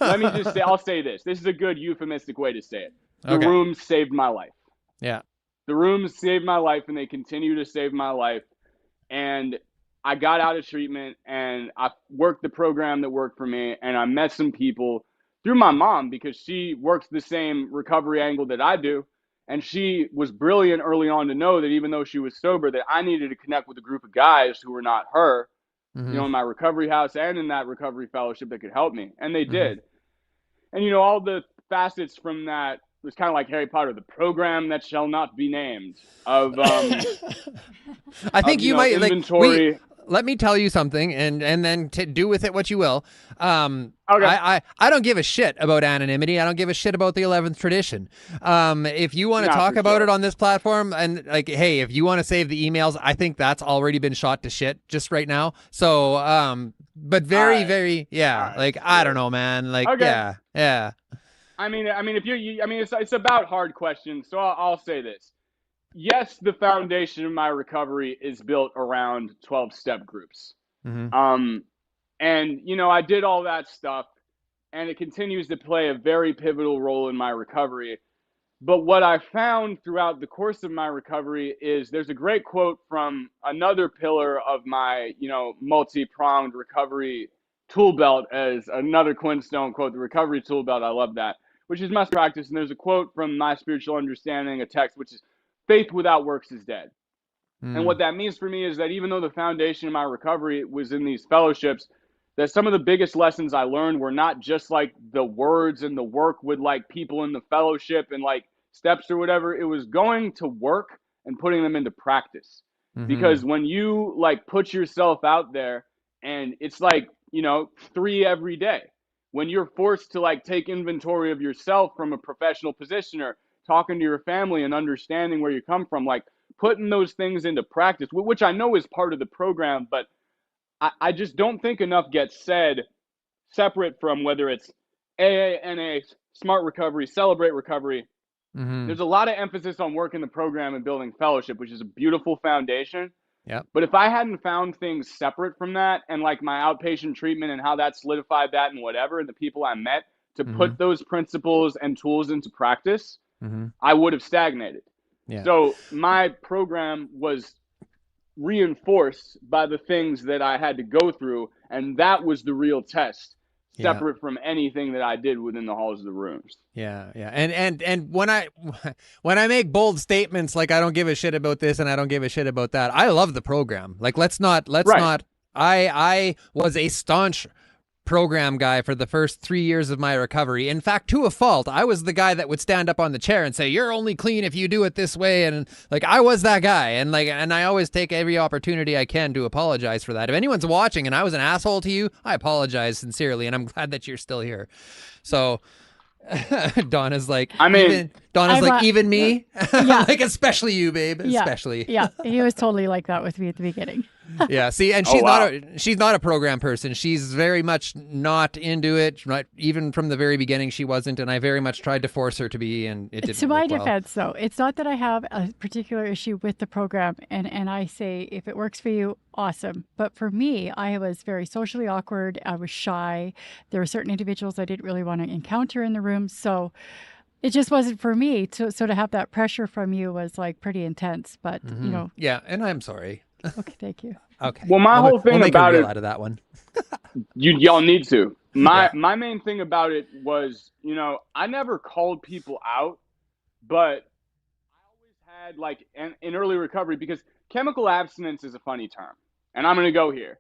Let me just say, I'll say this. This is a good euphemistic way to say it. The rooms saved my life. Yeah. The rooms saved my life, and they continue to save my life. And I got out of treatment, and I worked the program that worked for me, and I met some people through my mom because she works the same recovery angle that I do. And she was brilliant early on to know that even though she was sober, that I needed to connect with a group of guys who were not her, you know, in my recovery house and in that recovery fellowship that could help me. And they did. And, you know, all the facets from that, it was kind of like Harry Potter, the program that shall not be named of I think you might inventory. Let me tell you something, and then do with it what you will. Okay. I don't give a shit about anonymity. I don't give a shit about the 11th tradition. If you want to talk about it on this platform, and like, hey, if you want to save the emails, I think that's already been shot to shit just right now. So, but very, like, I don't know, man. Like, yeah. I mean, it's about hard questions. So I'll say this. Yes, the foundation of my recovery is built around 12-step groups. And, you know, I did all that stuff, and it continues to play a very pivotal role in my recovery. But what I found throughout the course of my recovery is there's a great quote from another pillar of my, you know, multi-pronged recovery tool belt, as another Quinstone quote, the recovery tool belt. I love that, which is must practice. And there's a quote from My Spiritual Understanding, a text, which is, faith without works is dead. And what that means for me is that even though the foundation of my recovery was in these fellowships, that some of the biggest lessons I learned were not just like the words and the work with like people in the fellowship and like steps or whatever. It was going to work and putting them into practice. Because when you like put yourself out there, and it's like, you know, 3 every day, when you're forced to like take inventory of yourself from a professional position, or talking to your family and understanding where you come from, like putting those things into practice, which I know is part of the program, but I just don't think enough gets said separate from whether it's AA, NA, Smart Recovery, Celebrate Recovery. There's a lot of emphasis on working the program and building fellowship, which is a beautiful foundation. But if I hadn't found things separate from that, and like my outpatient treatment and how that solidified that and whatever, and the people I met to put those principles and tools into practice, I would have stagnated. So my program was reinforced by the things that I had to go through, and that was the real test, separate from anything that I did within the halls of the rooms. And when I make bold statements like I don't give a shit about this and I don't give a shit about that, I love the program. Like, let's not I was a staunch program guy for the first 3 years of my recovery. In fact, to a fault, I was the guy that would stand up on the chair and say, you're only clean if you do it this way. And like, I was that guy. And I always take every opportunity I can to apologize for that. If anyone's watching and I was an asshole to you, I apologize sincerely. And I'm glad that you're still here. So Donna's like, even me, like, especially you, babe, especially. Yeah. He was totally like that with me at the beginning. Yeah. See, and Oh, wow. she's not a program person. She's very much not into it. Not even from the very beginning, she wasn't. And I very much tried to force her to be, and it didn't To my work well. defense, though, it's not that I have a particular issue with the program, and I say if it works for you, awesome. But for me, I was very socially awkward. I was shy. There were certain individuals I didn't really want to encounter in the room, so it just wasn't for me. So to have that pressure from you was like pretty intense. But you know, Yeah, and I'm sorry. okay, thank you. Okay. Well, my whole thing we'll make about a reel it, out of that one. y'all need to. Yeah. My main thing about it was, you know, I never called people out, but I always had like in early recovery, because chemical abstinence is a funny term, and I'm going to go here.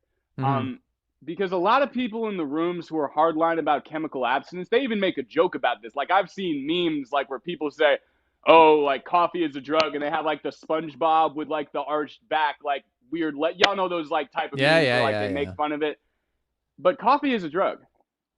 Because a lot of people in the rooms who are hardline about chemical abstinence, they even make a joke about this. Like, I've seen memes like where people say, "Oh, like coffee is a drug," and they have like the SpongeBob with like the arched back, like weird. Y'all know those like type of memes where like they make fun of it. But coffee is a drug,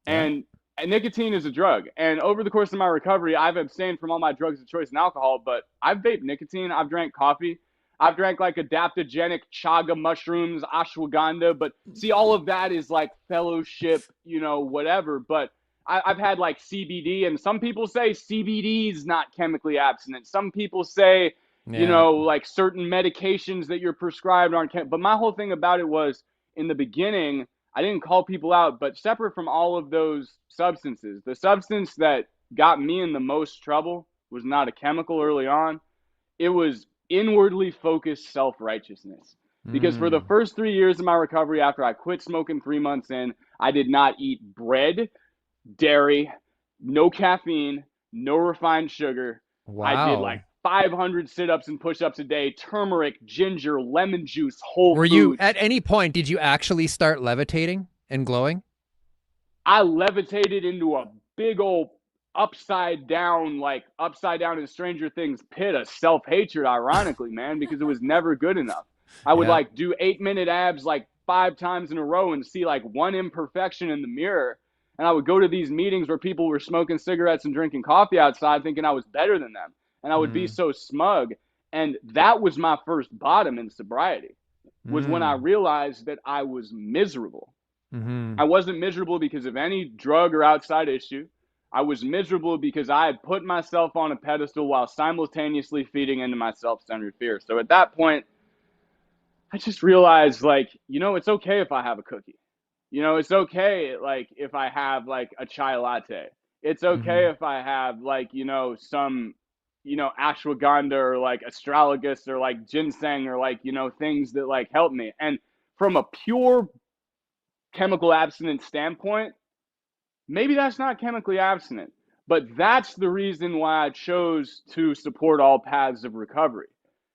and nicotine is a drug. And over the course of my recovery, I've abstained from all my drugs of choice and alcohol, but I've vaped nicotine, I've drank coffee, I've drank like adaptogenic chaga mushrooms, ashwagandha. But see, all of that is like fellowship, you know, whatever. But I've had like CBD, and some people say CBD is not chemically abstinent. Some people say, you know, like certain medications that you're prescribed aren't. But my whole thing about it was, in the beginning, I didn't call people out, but separate from all of those substances, the substance that got me in the most trouble was not a chemical early on. It was inwardly focused self-righteousness. Because for the first 3 years of my recovery, after I quit smoking 3 months in, I did not eat bread, dairy, no caffeine, no refined sugar. Wow. I did like 500 sit-ups and push-ups a day, turmeric, ginger, lemon juice, whole Were foods. you, at any point, did you actually start levitating and glowing? I levitated into a big old upside down in Stranger Things pit of self-hatred, ironically, man, because it was never good enough. I would like do 8-minute abs like 5 times in a row and see like one imperfection in the mirror. And I would go to these meetings where people were smoking cigarettes and drinking coffee outside thinking I was better than them. And I would be so smug. And that was my first bottom in sobriety, was when I realized that I was miserable. I wasn't miserable because of any drug or outside issue. I was miserable because I had put myself on a pedestal while simultaneously feeding into my self-centered fear. So at that point, I just realized, like, you know, it's okay if I have a cookie. You know, it's okay, like, if I have, like, a chai latte. It's okay if I have, like, you know, some, you know, ashwagandha or, like, astragalus or, like, ginseng or, like, you know, things that, like, help me. And from a pure chemical abstinence standpoint, maybe that's not chemically abstinent, but that's the reason why I chose to support all paths of recovery.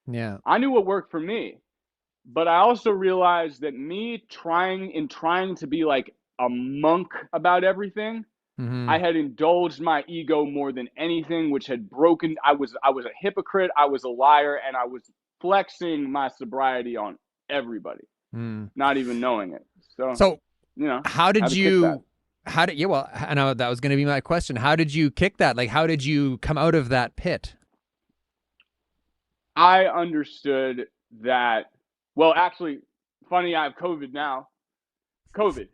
Yeah. I knew what worked for me, but I also realized that me trying to be like a monk about everything, I had indulged my ego more than anything, which had broken. I was a hypocrite, I was a liar, and I was flexing my sobriety on everybody, not even knowing it. So you know, how did you, I know that was going to be my question. How did you kick that? Like, how did you come out of that pit? I understood that, well, actually, funny, I have COVID now. COVID.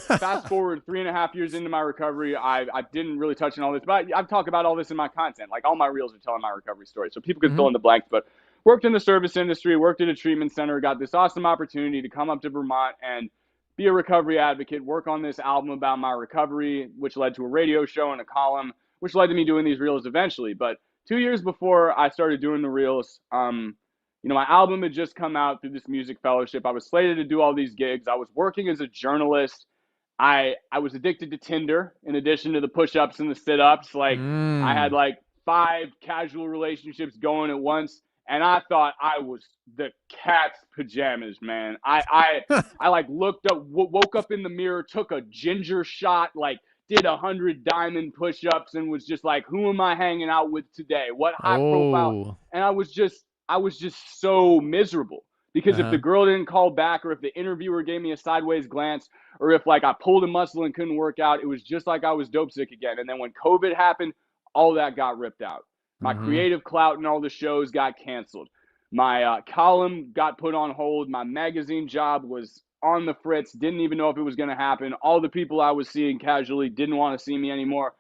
Fast forward 3.5 years into my recovery, I didn't really touch on all this, but I've talked about all this in my content. Like, all my reels are telling my recovery story, so people can fill in the blanks. But worked in the service industry, worked at a treatment center, got this awesome opportunity to come up to Vermont and be a recovery advocate, work on this album about my recovery, which led to a radio show and a column, which led to me doing these reels eventually. But 2 years before I started doing the reels, you know, my album had just come out through this music fellowship. I was slated to do all these gigs. I was working as a journalist. I was addicted to Tinder in addition to the push-ups and the sit-ups. Like, I had like 5 casual relationships going at once. And I thought I was the cat's pajamas, man. I like looked up, woke up in the mirror, took a ginger shot, like did 100 diamond push-ups, and was just like, who am I hanging out with today? What high profile? And I was just so miserable because if the girl didn't call back, or if the interviewer gave me a sideways glance, or if like I pulled a muscle and couldn't work out, it was just like I was dope sick again. And then when COVID happened, all that got ripped out. My creative clout and all the shows got canceled. My column got put on hold. My magazine job was on the fritz. Didn't even know if it was going to happen. All the people I was seeing casually didn't want to see me anymore.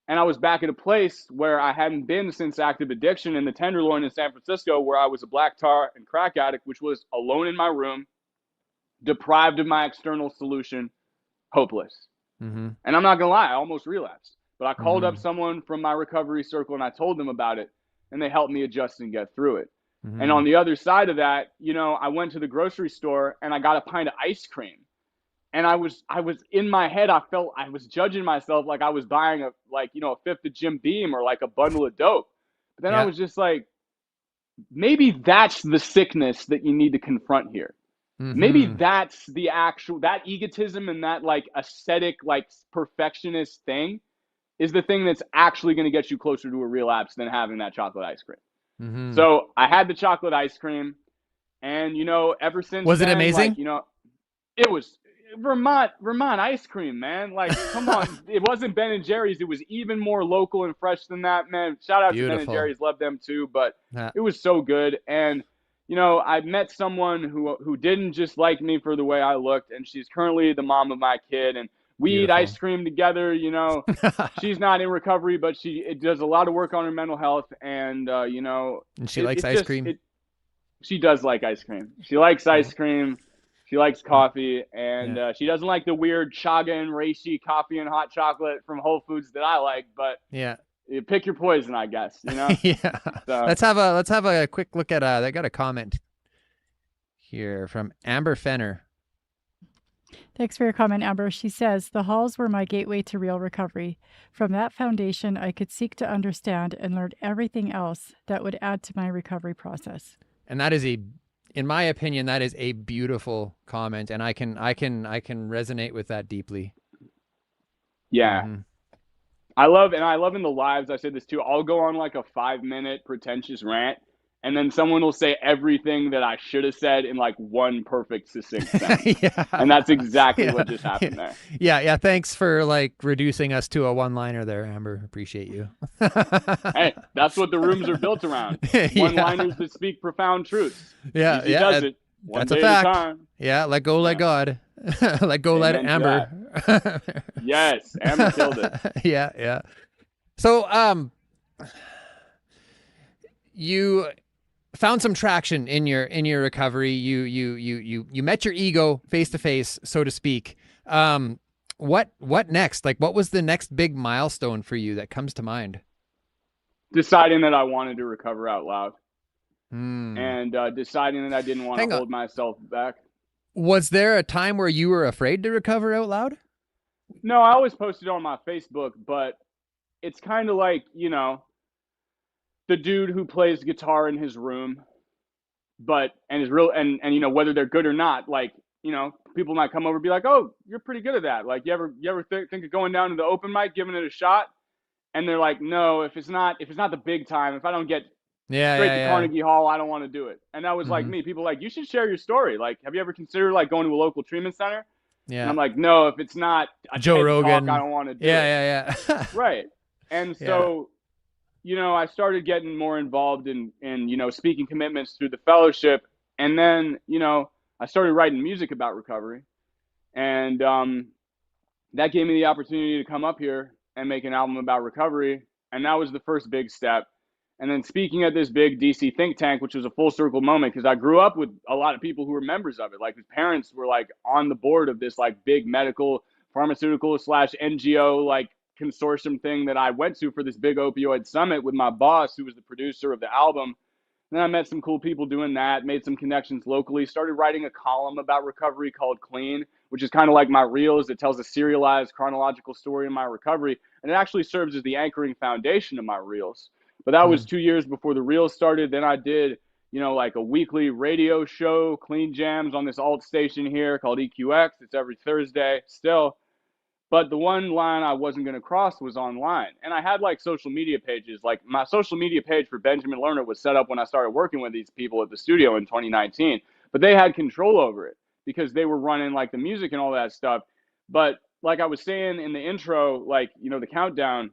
And I was back at a place where I hadn't been since active addiction in the Tenderloin in San Francisco, where I was a black tar and crack addict, which was alone in my room, deprived of my external solution, hopeless. Mm-hmm. And I'm not going to lie, I almost relapsed. But I called Mm-hmm. up someone from my recovery circle and I told them about it, and they helped me adjust and get through it. Mm-hmm. And on the other side of that, you know, I went to the grocery store and I got a pint of ice cream. And I was in my head, I felt I was judging myself like I was buying a fifth of Jim Beam or like a bundle of dope. But then I was just like, maybe that's the sickness that you need to confront here. Mm-hmm. Maybe that's the actual, that egotism and that like aesthetic, like perfectionist thing is the thing that's actually going to get you closer to a relapse than having that chocolate ice cream. Mm-hmm. So I had the chocolate ice cream, and, you know, ever since Was it then, amazing? like, you know, it was Vermont ice cream, man. Like, come on. It wasn't Ben and Jerry's. It was even more local and fresh than that, man. Shout out to Ben and Jerry's. Love them too. But it was so good. And, you know, I met someone who didn't just like me for the way I looked, and she's currently the mom of my kid. And we eat ice cream together, you know. She's not in recovery, but she does a lot of work on her mental health. And, you know. And she likes ice cream? She does like ice cream. She likes ice cream. She likes coffee, and she doesn't like the weird chaga and reishi coffee and hot chocolate from Whole Foods that I like. But you pick your poison, I guess. You know. So. Let's have a quick look at. I got a comment here from Amber Fenner. Thanks for your comment, Amber. She says, the halls were my gateway to real recovery. From that foundation, I could seek to understand and learn everything else that would add to my recovery process. And that is in my opinion, that is a beautiful comment, and I can resonate with that deeply. Yeah. Mm-hmm. I love in the lives, I said this too, I'll go on like a 5-minute pretentious rant, and then someone will say everything that I should have said in like one perfect succinct sentence. And that's exactly what just happened there. Yeah. Thanks for like reducing us to a one-liner there, Amber. Appreciate you. Hey, that's what the rooms are built around. One-liners that speak profound truths. Yeah. Easy does it. One That's day a fact. at a time. Yeah. Let go, let God. Let go, let Amber. Yes. Amber killed it. Yeah. So, you found some traction in your recovery. You met your ego face to face, so to speak. What next? Like, what was the next big milestone for you that comes to mind? Deciding that I wanted to recover out loud. And deciding that I didn't want to hold myself back. Was there a time where you were afraid to recover out loud? No, I always posted on my Facebook, but it's kind of like, you know, the dude who plays guitar in his room, and you know, whether they're good or not, like, you know, people might come over and be like, "Oh, you're pretty good at that. Like, you ever think of going down to the open mic, giving it a shot?" And they're like, "No, if it's not the big time, if I don't get straight to Carnegie Hall, I don't want to do it." And that was like me. People were like, "You should share your story. Like, have you ever considered like going to a local treatment center?" Yeah. And I'm like, "No, if it's not a Joe TED Rogan talk, I don't want to do it." Yeah. Right. And so, you know, I started getting more involved in, you know, speaking commitments through the fellowship. And then, you know, I started writing music about recovery. And that gave me the opportunity to come up here and make an album about recovery. And that was the first big step. And then speaking at this big DC think tank, which was a full circle moment, because I grew up with a lot of people who were members of it. Like, his parents were like on the board of this like big medical pharmaceutical / NGO like consortium thing that I went to for this big opioid summit with my boss, who was the producer of the album. Then I met some cool people doing that, made some connections locally, started writing a column about recovery called Clean, which is kind of like my reels. It tells a serialized chronological story of my recovery, and it actually serves as the anchoring foundation of my reels. But that was 2 years before the reels started. Then I did, you know, like a weekly radio show, Clean Jams, on this alt station here called EQX. It's every Thursday still. But the one line I wasn't going to cross was online. And I had like social media pages. Like, my social media page for Benjamin Lerner was set up when I started working with these people at the studio in 2019. But they had control over it because they were running like the music and all that stuff. But like I was saying in the intro, like, you know, the countdown,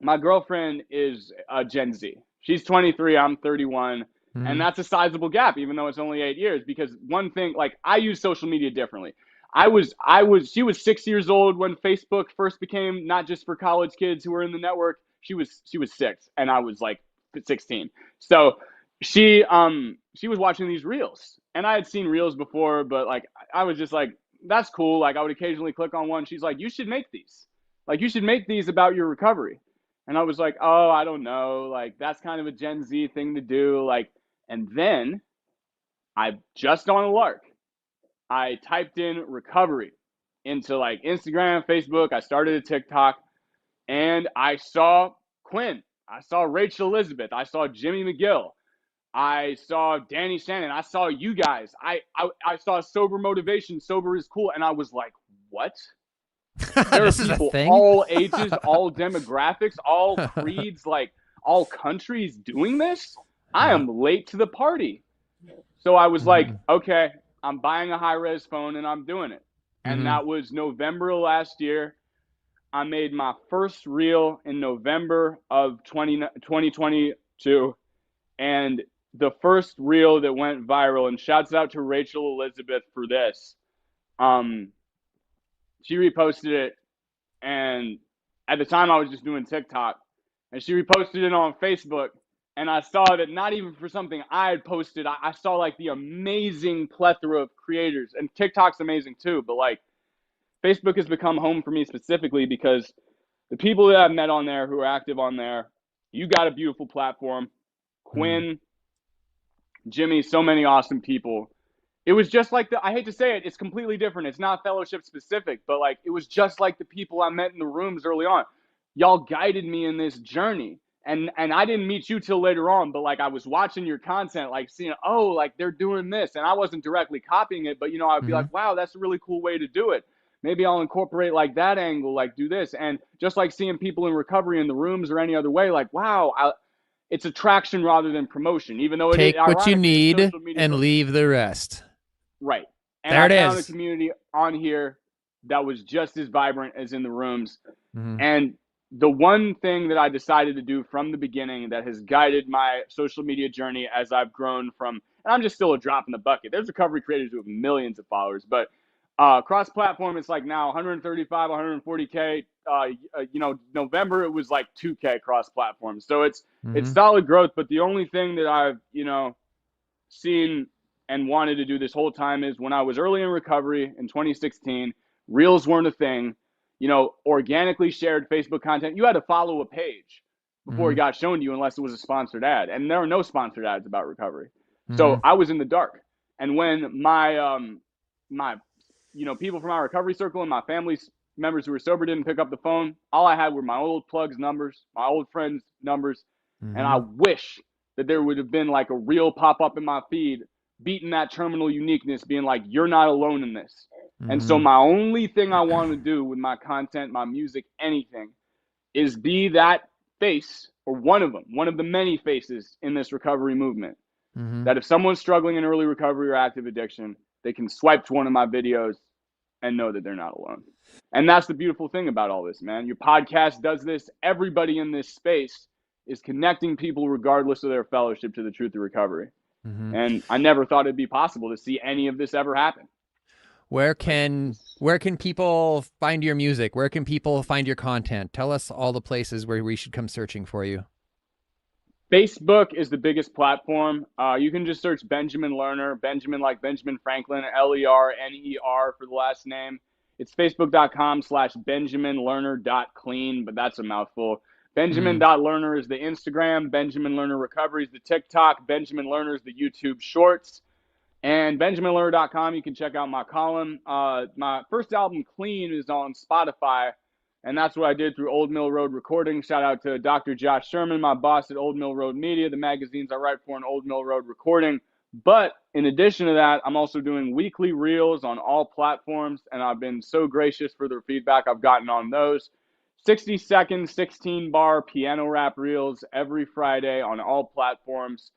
my girlfriend is Gen Z. She's 23, I'm 31. And that's a sizable gap, even though it's only 8 years, because one thing, like, I use social media differently. She was 6 years old when Facebook first became not just for college kids who were in the network. She was 6 and I was like 16. So she was watching these reels, and I had seen reels before, but like, I was just like, that's cool. Like, I would occasionally click on one. She's like, you should make these. Like, you should make these about your recovery. And I was like, oh, I don't know. Like, that's kind of a Gen Z thing to do. Like, and then I just on a lark, I typed in recovery into like Instagram, Facebook. I started a TikTok, and I saw Quinn. I saw Rachel Elizabeth. I saw Jimmy McGill. I saw Danny Shannon. I saw you guys. I saw Sober Motivation. Sober is cool. And I was like, what? There are people all ages, all demographics, all creeds, like all countries doing this. I am late to the party. So I was like, okay, I'm buying a high-res phone and I'm doing it. And that was November of last year. I made my first reel in November of 2022. And the first reel that went viral, and shouts out to Rachel Elizabeth for this. She reposted it, and at the time I was just doing TikTok, and she reposted it on Facebook, and I saw that not even for something I had posted, I saw like the amazing plethora of creators, and TikTok's amazing too, but like Facebook has become home for me specifically because the people that I've met on there who are active on there, you got a beautiful platform. Quinn, Jimmy, so many awesome people. It was just like I hate to say it, it's completely different. It's not fellowship specific, but like, it was just like the people I met in the rooms early on. Y'all guided me in this journey. And I didn't meet you till later on, but like, I was watching your content, like seeing, oh, like they're doing this. And I wasn't directly copying it, but you know, I'd be like, wow, that's a really cool way to do it. Maybe I'll incorporate like that angle, like do this. And just like seeing people in recovery in the rooms or any other way, like, wow, it's attraction rather than promotion, even though take what you need and leave the rest. Right. And there I it found is. a community on here that was just as vibrant as in the rooms. And the one thing that I decided to do from the beginning that has guided my social media journey as I've grown from, and I'm just still a drop in the bucket. There's recovery creators who have millions of followers, but cross-platform, it's like now 135, 140K. You know, November, it was like 2K cross-platform. So it's solid growth. But the only thing that I've, you know, seen and wanted to do this whole time is when I was early in recovery in 2016, reels weren't a thing. You know, organically shared Facebook content, you had to follow a page before it got shown to you unless it was a sponsored ad. And there are no sponsored ads about recovery. So I was in the dark. And when my you know, people from my recovery circle and my family members who were sober didn't pick up the phone, all I had were my old plugs numbers, my old friends' numbers. And I wish that there would have been like a reel pop up in my feed, beating that terminal uniqueness, being like, you're not alone in this. And so my only thing I want to do with my content, my music, anything, is be that face, or one of them, one of the many faces in this recovery movement. That if someone's struggling in early recovery or active addiction, they can swipe to one of my videos and know that they're not alone. And that's the beautiful thing about all this, man. Your podcast does this. Everybody in this space is connecting people regardless of their fellowship to the truth of recovery. And I never thought it'd be possible to see any of this ever happen. Where can people find your music? Where can people find your content? Tell us all the places where we should come searching for you. Facebook is the biggest platform. You can just search Benjamin Lerner, Benjamin like Benjamin Franklin, Lerner for the last name. It's facebook.com/BenjaminLerner.clean, but that's a mouthful. Benjamin.Lerner is the Instagram. Benjamin Lerner Recovery is the TikTok. Benjamin Lerner is the YouTube Shorts. And BenjaminLerner.com, you can check out my column. My first album, Clean, is on Spotify. And that's what I did through Old Mill Road Recording. Shout out to Dr. Josh Sherman, my boss at Old Mill Road Media, the magazines I write for in Old Mill Road Recording. But in addition to that, I'm also doing weekly reels on all platforms, and I've been so gracious for the feedback I've gotten on those. 60-second, 16-bar piano rap reels every Friday on all platforms.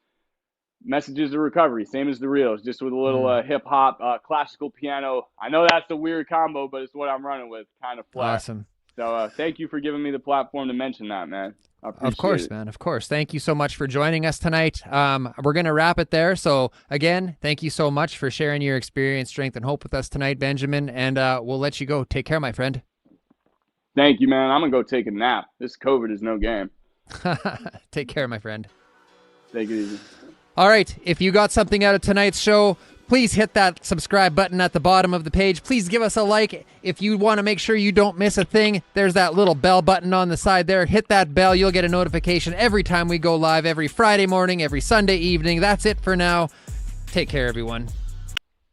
Messages of recovery, same as the reels, just with a little hip-hop, classical piano. I know that's a weird combo, but it's what I'm running with, kind of flat. Awesome. So thank you for giving me the platform to mention that, man. I appreciate Of course, it. man. Of course. Thank you so much for joining us tonight. We're going to wrap it there. So again, thank you so much for sharing your experience, strength, and hope with us tonight, Benjamin. And we'll let you go. Take care, my friend. Thank you, man. I'm going to go take a nap. This COVID is no game. Take care, my friend. Take it easy. All right. If you got something out of tonight's show, please hit that subscribe button at the bottom of the page. Please give us a like. If you want to make sure you don't miss a thing, there's that little bell button on the side there. Hit that bell. You'll get a notification every time we go live, every Friday morning, every Sunday evening. That's it for now. Take care, everyone.